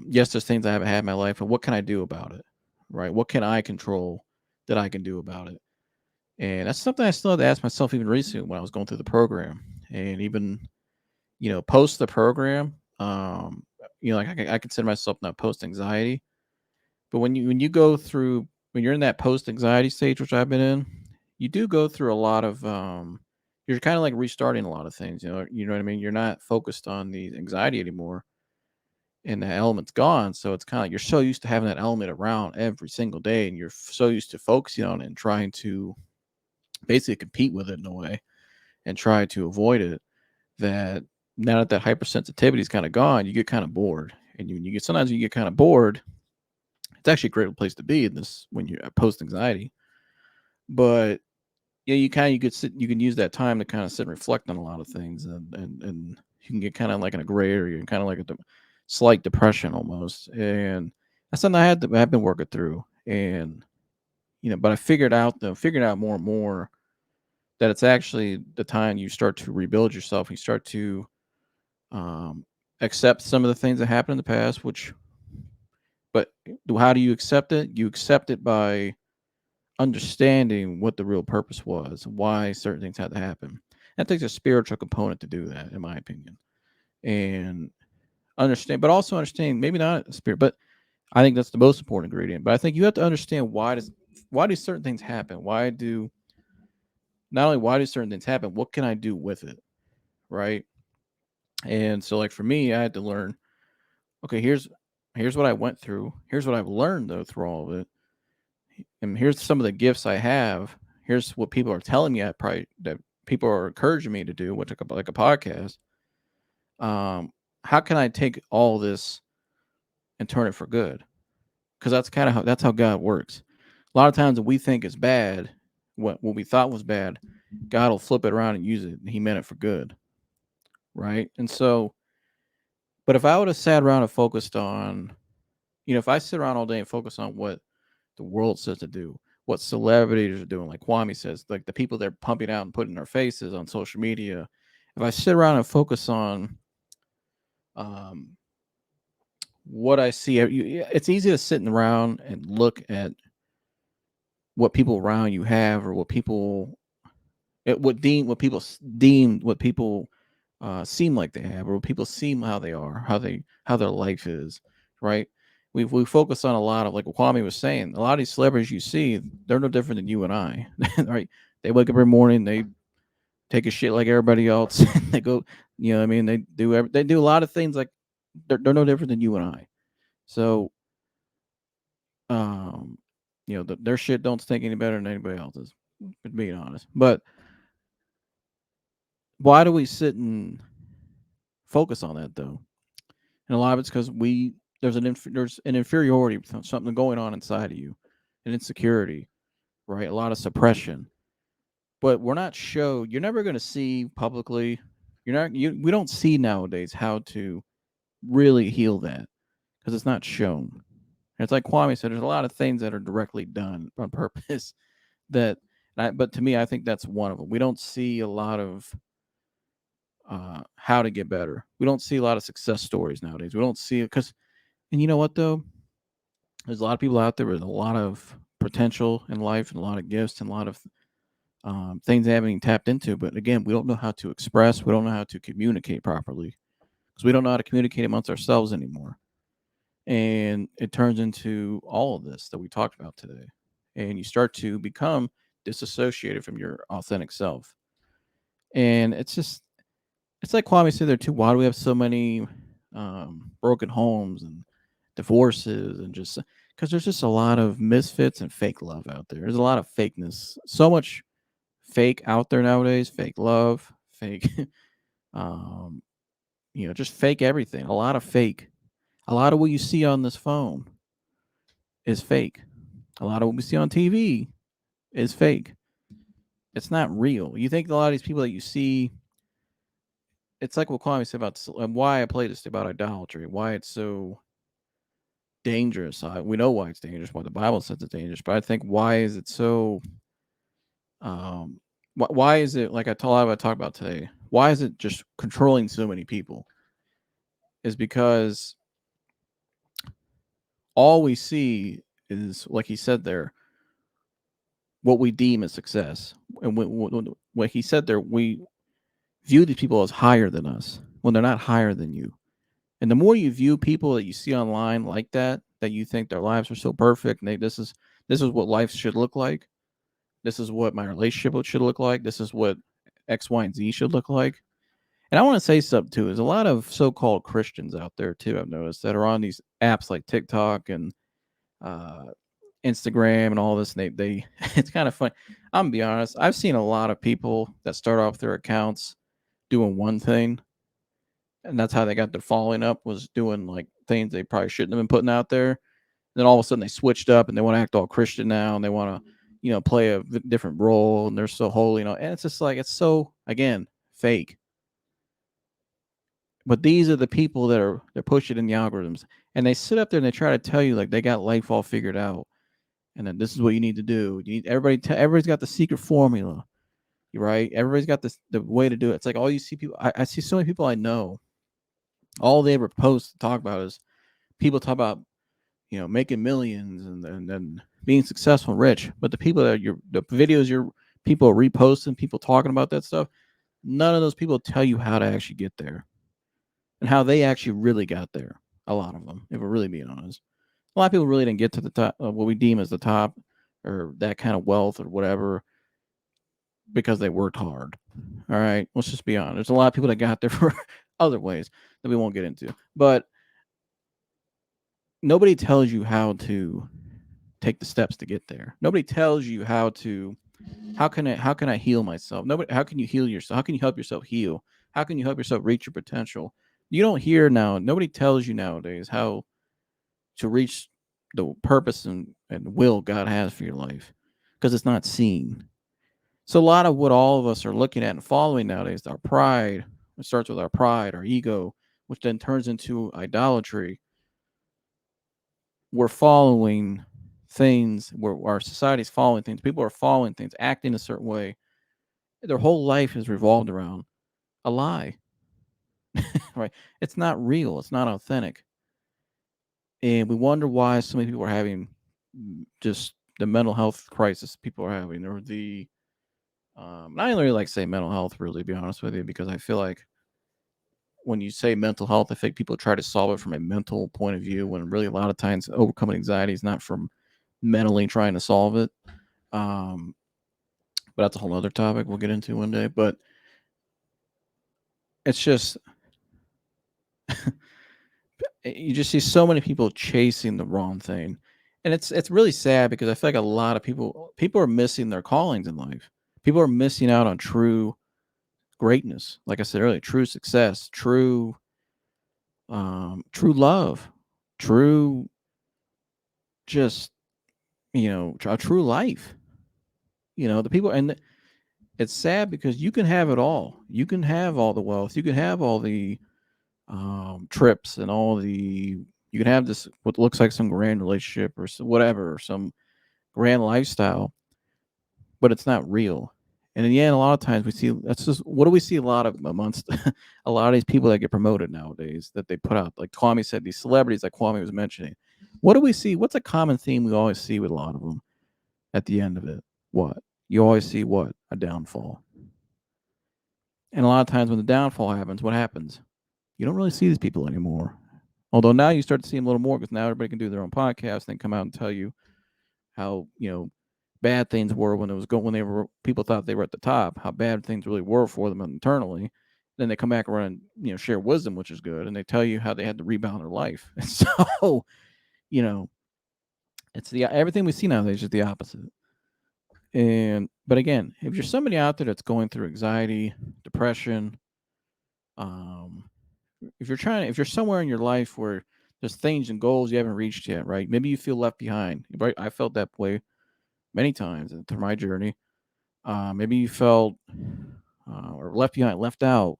yes, there's things I haven't had in my life. And what can I do about it? Right. What can I control that I can do about it? And that's something I still had to ask myself even recently when I was going through the program. And even, post the program, like I consider myself not post anxiety. But when you go through when you're in that post anxiety stage, which I've been in, you do go through a lot of you're kind of like restarting a lot of things. You know what I mean. You're not focused on the anxiety anymore, and that element's gone. So it's kind of like you're so used to having that element around every single day, and you're so used to focusing on it and trying to basically compete with it in a way and try to avoid it. That now that hypersensitivity is kind of gone, you get kind of bored, and you get sometimes you get kind of bored. It's actually a great place to be in this when you're post anxiety. But yeah, you can use that time to kind of sit and reflect on a lot of things, and you can get kind of like in a gray area and kind of like slight depression almost. And that's something I've been working through. And but I figured out more and more that it's actually the time you start to rebuild yourself. You start to accept some of the things that happened in the past, but how do you accept it? You accept it by understanding what the real purpose was, why certain things had to happen. That takes a spiritual component to do that, in my opinion. And but also understand maybe not a spirit, but I think that's the most important ingredient. But I think you have to understand why do certain things happen? Why do certain things happen? What can I do with it? Right. And so like for me, I had to learn, okay, here's what I went through. Here's what I've learned though through all of it. And here's some of the gifts I have. Here's what people are telling me that people are encouraging me to do, which like a podcast. How can I take all this and turn it for good? Because that's how God works. A lot of times when we think it's bad, what we thought was bad, God will flip it around and use it. And he meant it for good. Right. And so, but if I would have sat around and focused on, if I sit around all day and focus on what the world says to do, what celebrities are doing, like Kwame says, like the people they're pumping out and putting in their faces on social media. If I sit around and focus on what I see, it's easy to sit around and look at what people around you have, or what people seem like they have, or what people seem how they are, how their life is, right? We focus on a lot of, like what Kwame was saying, a lot of these celebrities you see, they're no different than you and I, right? They wake up every morning, they take a shit like everybody else, they go, what I mean, they do a lot of things like they're no different than you and I. So, um, their shit don't stink any better than anybody else's, being honest. But why do we sit and focus on that though? And a lot of it's because there's an inferiority, something going on inside of you, an insecurity, right? A lot of suppression. But you're never going to see publicly. We don't see nowadays how to really heal that, because it's not shown. And it's like Kwame said, there's a lot of things that are directly done on purpose but to me, I think that's one of them. We don't see a lot of how to get better. We don't see a lot of success stories nowadays. We don't see it and you know what though? There's a lot of people out there with a lot of potential in life and a lot of gifts and a lot of things they haven't even tapped into. But again, we don't know how to express. We don't know how to communicate properly, because we don't know how to communicate amongst ourselves anymore. And it turns into all of this that we talked about today. And you start to become disassociated from your authentic self. And it's like Kwame said there too. Why do we have so many broken homes and divorces, and just because there's just a lot of misfits and fake love out there. There's a lot of fakeness. So much fake out there nowadays. Fake love, fake, um, just fake everything. A lot of fake. A lot of what you see on this phone is fake. A lot of what we see on TV is fake. It's not real. You think a lot of these people that you see, it's like what Kwame said about why I play this about idolatry, why it's so dangerous. We know why it's dangerous, why the Bible says it's dangerous, but I think why is it so why is it like I talk about today? Why is it just controlling so many people? Is because all we see is, like he said there, what we deem as success. And what he said there, we view these people as higher than us when they're not higher than you. And the more you view people that you see online like that, that you think their lives are so perfect, and this is what life should look like. This is what my relationship should look like. This is what X, Y, and Z should look like. And I want to say something too. There's a lot of so-called Christians out there too. I've noticed that are on these apps like TikTok and Instagram and all this. And they it's kind of fun. I'm gonna be honest. I've seen a lot of people that start off their accounts doing one thing, and that's how they got their following up, was doing like things they probably shouldn't have been putting out there. And then all of a sudden they switched up and they want to act all Christian now, and they want to, play a different role, and they're so holy, and it's just like, it's so, again, fake. But these are the people that they're pushing in the algorithms, and they sit up there and they try to tell you like they got life all figured out, and then this is what you need to do. You need everybody's got the secret formula, right? Everybody's got the way to do it. It's like all you see people. I see so many people I know. All they ever post to talk about is people talk about making millions and being successful and rich. But the people that the videos people are reposting, people talking about that stuff, none of those people tell you how to actually get there and how they actually really got there. A lot of them, if we're really being honest. A lot of people really didn't get to the top, what we deem as the top, or that kind of wealth or whatever, because they worked hard. All right, let's just be honest. There's a lot of people that got there for other ways that we won't get into. But nobody tells you how to take the steps to get there. Nobody tells you how can I heal myself? How can you heal yourself? How can you help yourself heal? How can you help yourself reach your potential? You don't hear now. Nobody tells you nowadays how to reach the purpose and will God has for your life, because it's not seen. So a lot of what all of us are looking at and following nowadays, our pride, it starts with our pride, our ego, which then turns into idolatry. We're following things, where our society's following things. People are following things, acting a certain way. Their whole life is revolved around a lie. Right? It's not real. It's not authentic. And we wonder why so many people are having just the mental health crisis people are having, or the I don't really like to say mental health, really, to be honest with you, because I feel like when you say mental health, I think people try to solve it from a mental point of view, when really a lot of times overcoming anxiety is not from mentally trying to solve it. But that's a whole other topic we'll get into one day. But it's just you just see so many people chasing the wrong thing, and it's really sad, because I feel like a lot of people are missing their callings in life. People are missing out on true greatness, like I said earlier, true success, true love, true, just a true life. The people, and it's sad because you can have it all. You can have all the wealth. You can have all the trips and all the. You can have this what looks like some grand relationship or whatever, or some grand lifestyle, but it's not real. And in the end, a lot of times we see that's just what do we see a lot of amongst a lot of these people that get promoted nowadays, that they put out, like Kwame said, these celebrities like Kwame was mentioning. What do we see? What's a common theme we always see with a lot of them at the end of it? What? You always see what? A downfall. And a lot of times when the downfall happens, what happens? You don't really see these people anymore. Although now you start to see them a little more, because now everybody can do their own podcast and come out and tell you how, bad things were when people thought they were at the top, how bad things really were for them internally. Then they come back around and share wisdom, which is good, and they tell you how they had to rebound their life. And so, it's everything we see nowadays is the opposite. But again, if you're somebody out there that's going through anxiety, depression, if you're somewhere in your life where There's things and goals you haven't reached yet, right? Maybe you feel left behind, right? I felt that way many times through my journey. Maybe you felt or left behind, left out.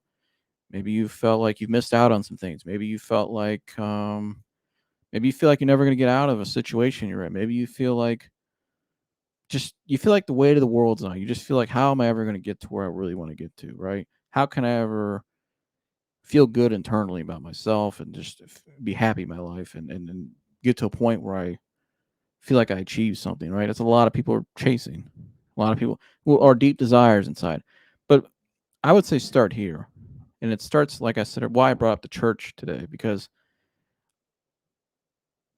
Maybe you felt like you missed out on some things. Maybe you felt like maybe you feel like you're never going to get out of a situation you're in. Maybe you feel like you feel like the weight of the world's on you. You just feel like, how am I ever going to get to where I really want to get to, right? How can I ever feel good internally about myself and just be happy in my life and get to a point where I feel like I achieved something, right? That's a lot of people are chasing. A lot of people who are deep desires inside. But I would say start here. And it starts, like I said, why I brought up the church today, because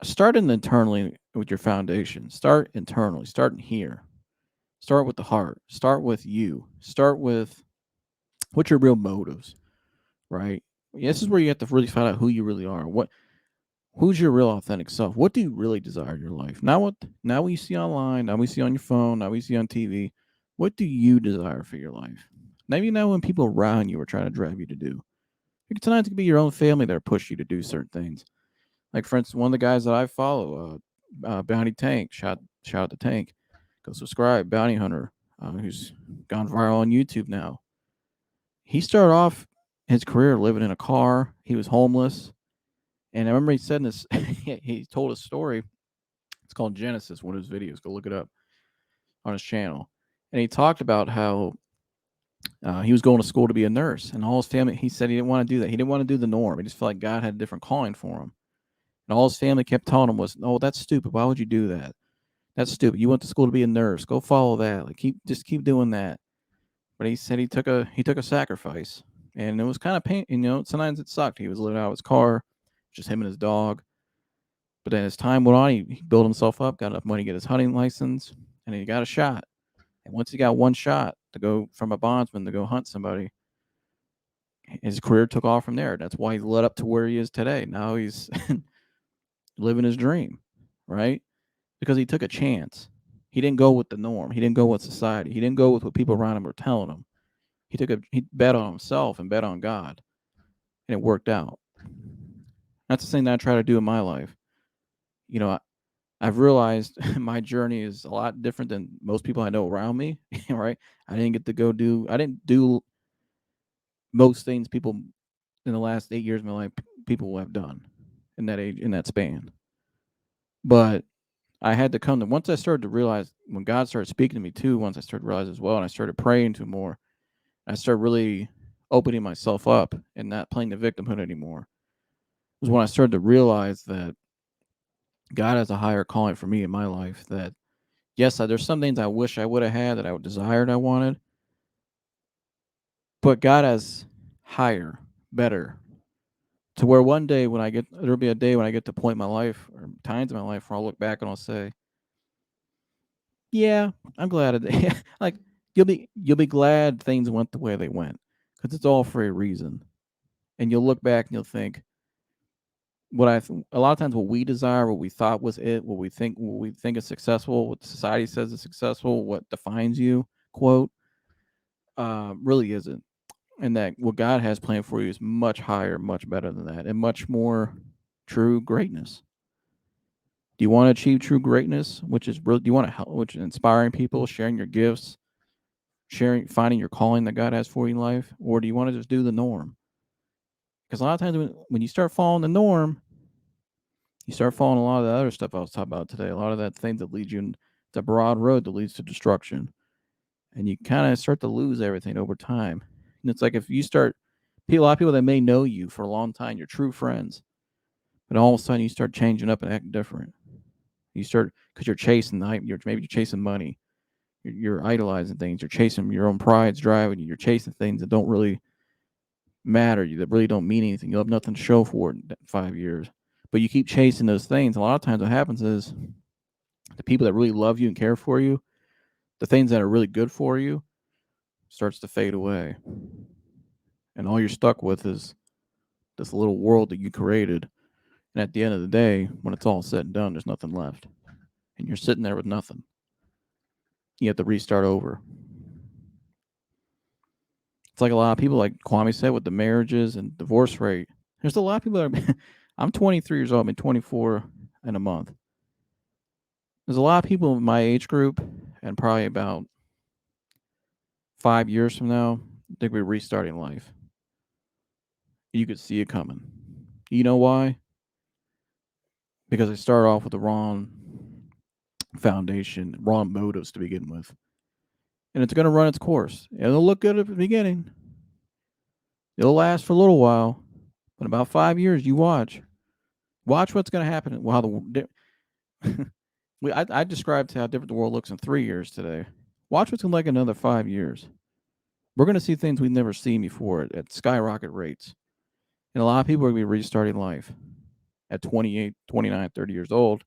starting internally with your foundation. Start internally. Start in here. Start with the heart. Start with you. Start with what's your real motives, right? This is where you have to really find out who you really are. Who's your real authentic self? What do you really desire in your life? Not what you see online, not what you see on your phone, not what you see on TV. What do you desire for your life? Maybe not when people around you are trying to drive you to do. Sometimes it could be your own family that push you to do certain things. Like, for instance, one of the guys that I follow, Bounty Tank, shout out to Tank, go subscribe, Bounty Hunter, who's gone viral on YouTube now. He started off his career living in a car. He was homeless. And I remember he said in this, he told a story. It's called Genesis, one of his videos. Go look it up on his channel. And he talked about how he was going to school to be a nurse. And all his family, he said he didn't want to do that. He didn't want to do the norm. He just felt like God had a different calling for him. And all his family kept telling him was, "Oh, that's stupid. Why would you do that? That's stupid. You went to school to be a nurse. Go follow that. Like, keep doing that." But he said he took a sacrifice, and it was kind of pain. Sometimes it sucked. He was living out of his car, just him and his dog. But then as time went on, he built himself up, got enough money to get his hunting license, and he got a shot. And once he got one shot to go from a bondsman to go hunt somebody, his career took off from there. That's why he led up to where he is today. Now he's living his dream, right? Because he took a chance. He didn't go with the norm. He didn't go with society. He didn't go with what people around him were telling him. He bet on himself and bet on God, and it worked out. That's the thing that I try to do in my life. I've realized my journey is a lot different than most people I know around me, right? I didn't do most things people in the last 8 years of my life people have done in that span. But I had to come to, once I started to realize, when God started speaking to me too, once I started to realize as well, and I started praying to him more, I started really opening myself up and not playing the victimhood anymore. It was when I started to realize that God has a higher calling for me in my life. That yes, there's some things I wish I would have had that I desired I wanted, but God has higher, better. To where one day there'll be a day when I get to a point in my life or times in my life where I'll look back and I'll say, yeah, I'm glad like you'll be glad things went the way they went, because it's all for a reason. And you'll look back and you'll think, a lot of times what we desire, what we thought was it, what we think is successful, what society says is successful, what defines you, quote, really isn't. And that what God has planned for you is much higher, much better than that, and much more true greatness. Do you want to achieve true greatness, which is really, do you want to help, which is inspiring people, sharing your gifts, finding your calling that God has for you in life, or do you want to just do the norm? Because a lot of times when you start following the norm, you start following a lot of the other stuff I was talking about today. A lot of that things that leads you in the broad road that leads to destruction, and you kind of start to lose everything over time. And it's like if you start, a lot of people that may know you for a long time, your true friends, but all of a sudden you start changing up and acting different. You start, because you're chasing maybe you're chasing money, you're idolizing things, you're chasing your own pride's driving you, you're chasing things that don't really matter you, that really don't mean anything. You'll have nothing to show for it in 5 years, but you keep chasing those things. A lot of times what happens is the people that really love you and care for you, the things that are really good for you, starts to fade away, and all you're stuck with is this little world that you created. And at the end of the day, when it's all said and done, there's nothing left, and you're sitting there with nothing. You have to restart over. It's like a lot of people, like Kwame said, with the marriages and divorce rate. There's a lot of people that are, I'm 23 years old. I'm 24 in a month. There's a lot of people in my age group, and probably about 5 years from now, they'll be restarting life. You could see it coming. You know why? Because they start off with the wrong foundation, wrong motives to begin with. And it's going to run its course. It'll look good at the beginning. It'll last for a little while. But in about 5 years, you watch. Watch what's going to happen. How the I described how different the world looks in 3 years today. Watch what's going to look like another 5 years. We're going to see things we've never seen before at skyrocket rates. And a lot of people are going to be restarting life at 28, 29, 30 years old.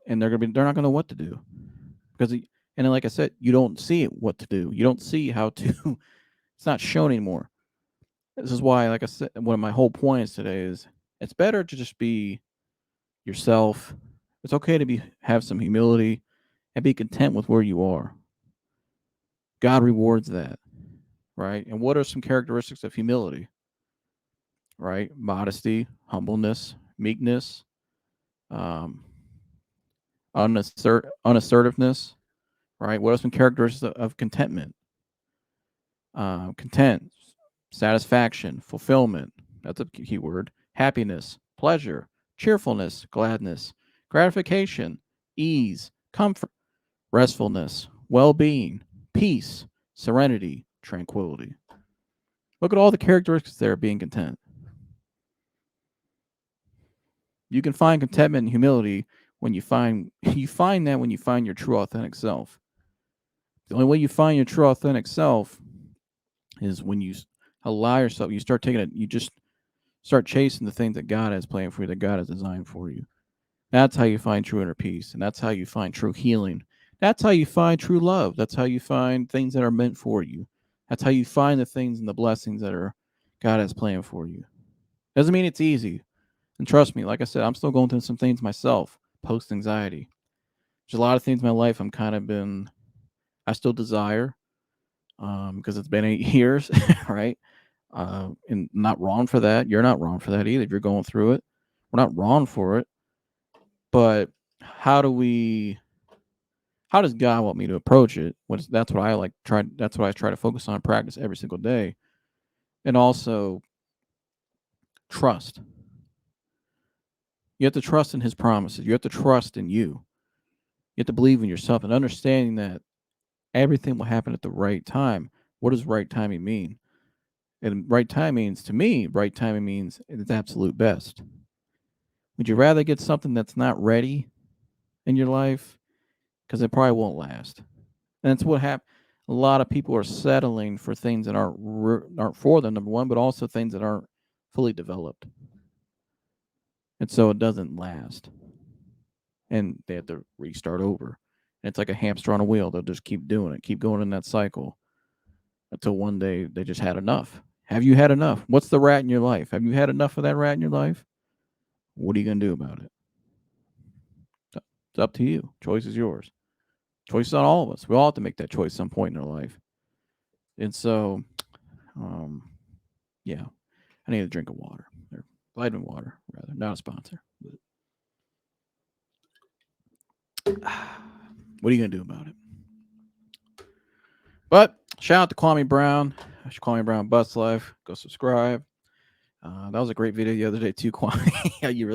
And they're not going to know what to do. Because, and then, like I said, you don't see what to do. You don't see how to. It's not shown anymore. This is why, like I said, one of my whole points today is it's better to just be yourself. It's okay to have some humility and be content with where you are. God rewards that, right? And what are some characteristics of humility? Right? Modesty, humbleness, meekness, unassertiveness, right? What are some characteristics of contentment? Content, satisfaction, fulfillment. That's a key word. Happiness, pleasure, cheerfulness, gladness, gratification, ease, comfort, restfulness, well-being, peace, serenity, tranquility. Look at all the characteristics there of being content. You can find contentment and humility when you find that when you find your true authentic self. The only way you find your true authentic self is when you allow yourself, you just start chasing the things that God has planned for you, that God has designed for you. That's how you find true inner peace, and that's how you find true healing. That's how you find true love. That's how you find things that are meant for you. That's how you find the things and the blessings that God has planned for you. Doesn't mean it's easy. And trust me, like I said, I'm still going through some things myself, post-anxiety. There's a lot of things in my life I still desire, because it's been 8 years, right? And not wrong for that. You're not wrong for that either. If you're going through it, we're not wrong for it. But how does God want me to approach it? That's what I try to focus on, practice every single day. And also trust. You have to trust in his promises. You have to trust in you. You have to believe in yourself and understanding that everything will happen at the right time. What does right timing mean? And right timing means it's absolute best. Would you rather get something that's not ready in your life? Because it probably won't last. And that's what happened. A lot of people are settling for things that aren't for them, number one, but also things that aren't fully developed. And so it doesn't last. And they have to restart over. And it's like a hamster on a wheel. They'll just keep doing it, keep going in that cycle until one day they just had enough. Have you had enough? What's the rat in your life? Have you had enough of that rat in your life? What are you going to do about it? It's up to you. Choice is yours. Choice is on all of us. We all have to make that choice at some point in our life. And so, yeah, I need a drink of water. Or vitamin water, rather. Not a sponsor. But what are you going to do about it? But shout out to Kwame Brown. Kwame Brown Bus Life. Go subscribe. That was a great video the other day too, Kwame. you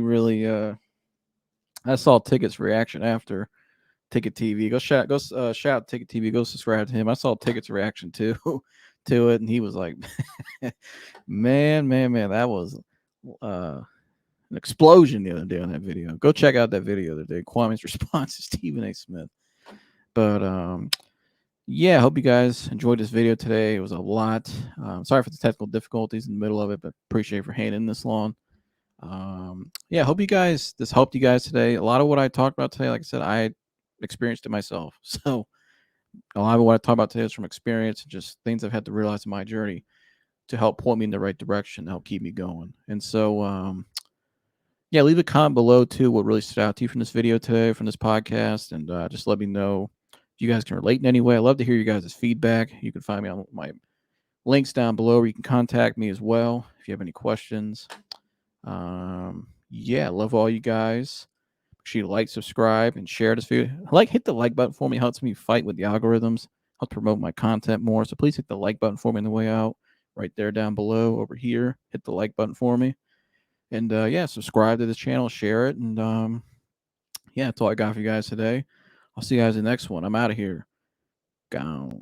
really. I saw Ticket's reaction after Ticket TV. Go shout out Ticket TV. Go subscribe to him. I saw Ticket's reaction too to it, and he was like, "Man, that was an explosion the other day on that video." Go check out that video the other day. Kwame's response to Stephen A. Smith. But yeah, I hope you guys enjoyed this video today. It was a lot. Sorry for the technical difficulties in the middle of it, but appreciate for hanging in this long. Yeah, hope this helped you guys today. A lot of what I talked about today, like I said, I experienced it myself. So a lot of what I talk about today is from experience and just things I've had to realize in my journey to help point me in the right direction, to help keep me going. And so, yeah, leave a comment below too what really stood out to you from this video today, from this podcast, and just let me know if you guys can relate in any way. I love to hear you guys' feedback. You can find me on my links down below where you can contact me as well if you have any questions. Yeah, love all you guys. Make sure you like, subscribe, and share this video. Hit the like button for me. It helps me fight with the algorithms. Helps promote my content more. So please hit the like button for me on the way out. Right there down below over here. Hit the like button for me. And yeah, subscribe to this channel, share it. And yeah, that's all I got for you guys today. I'll see you guys in the next one. I'm out of here. Gone.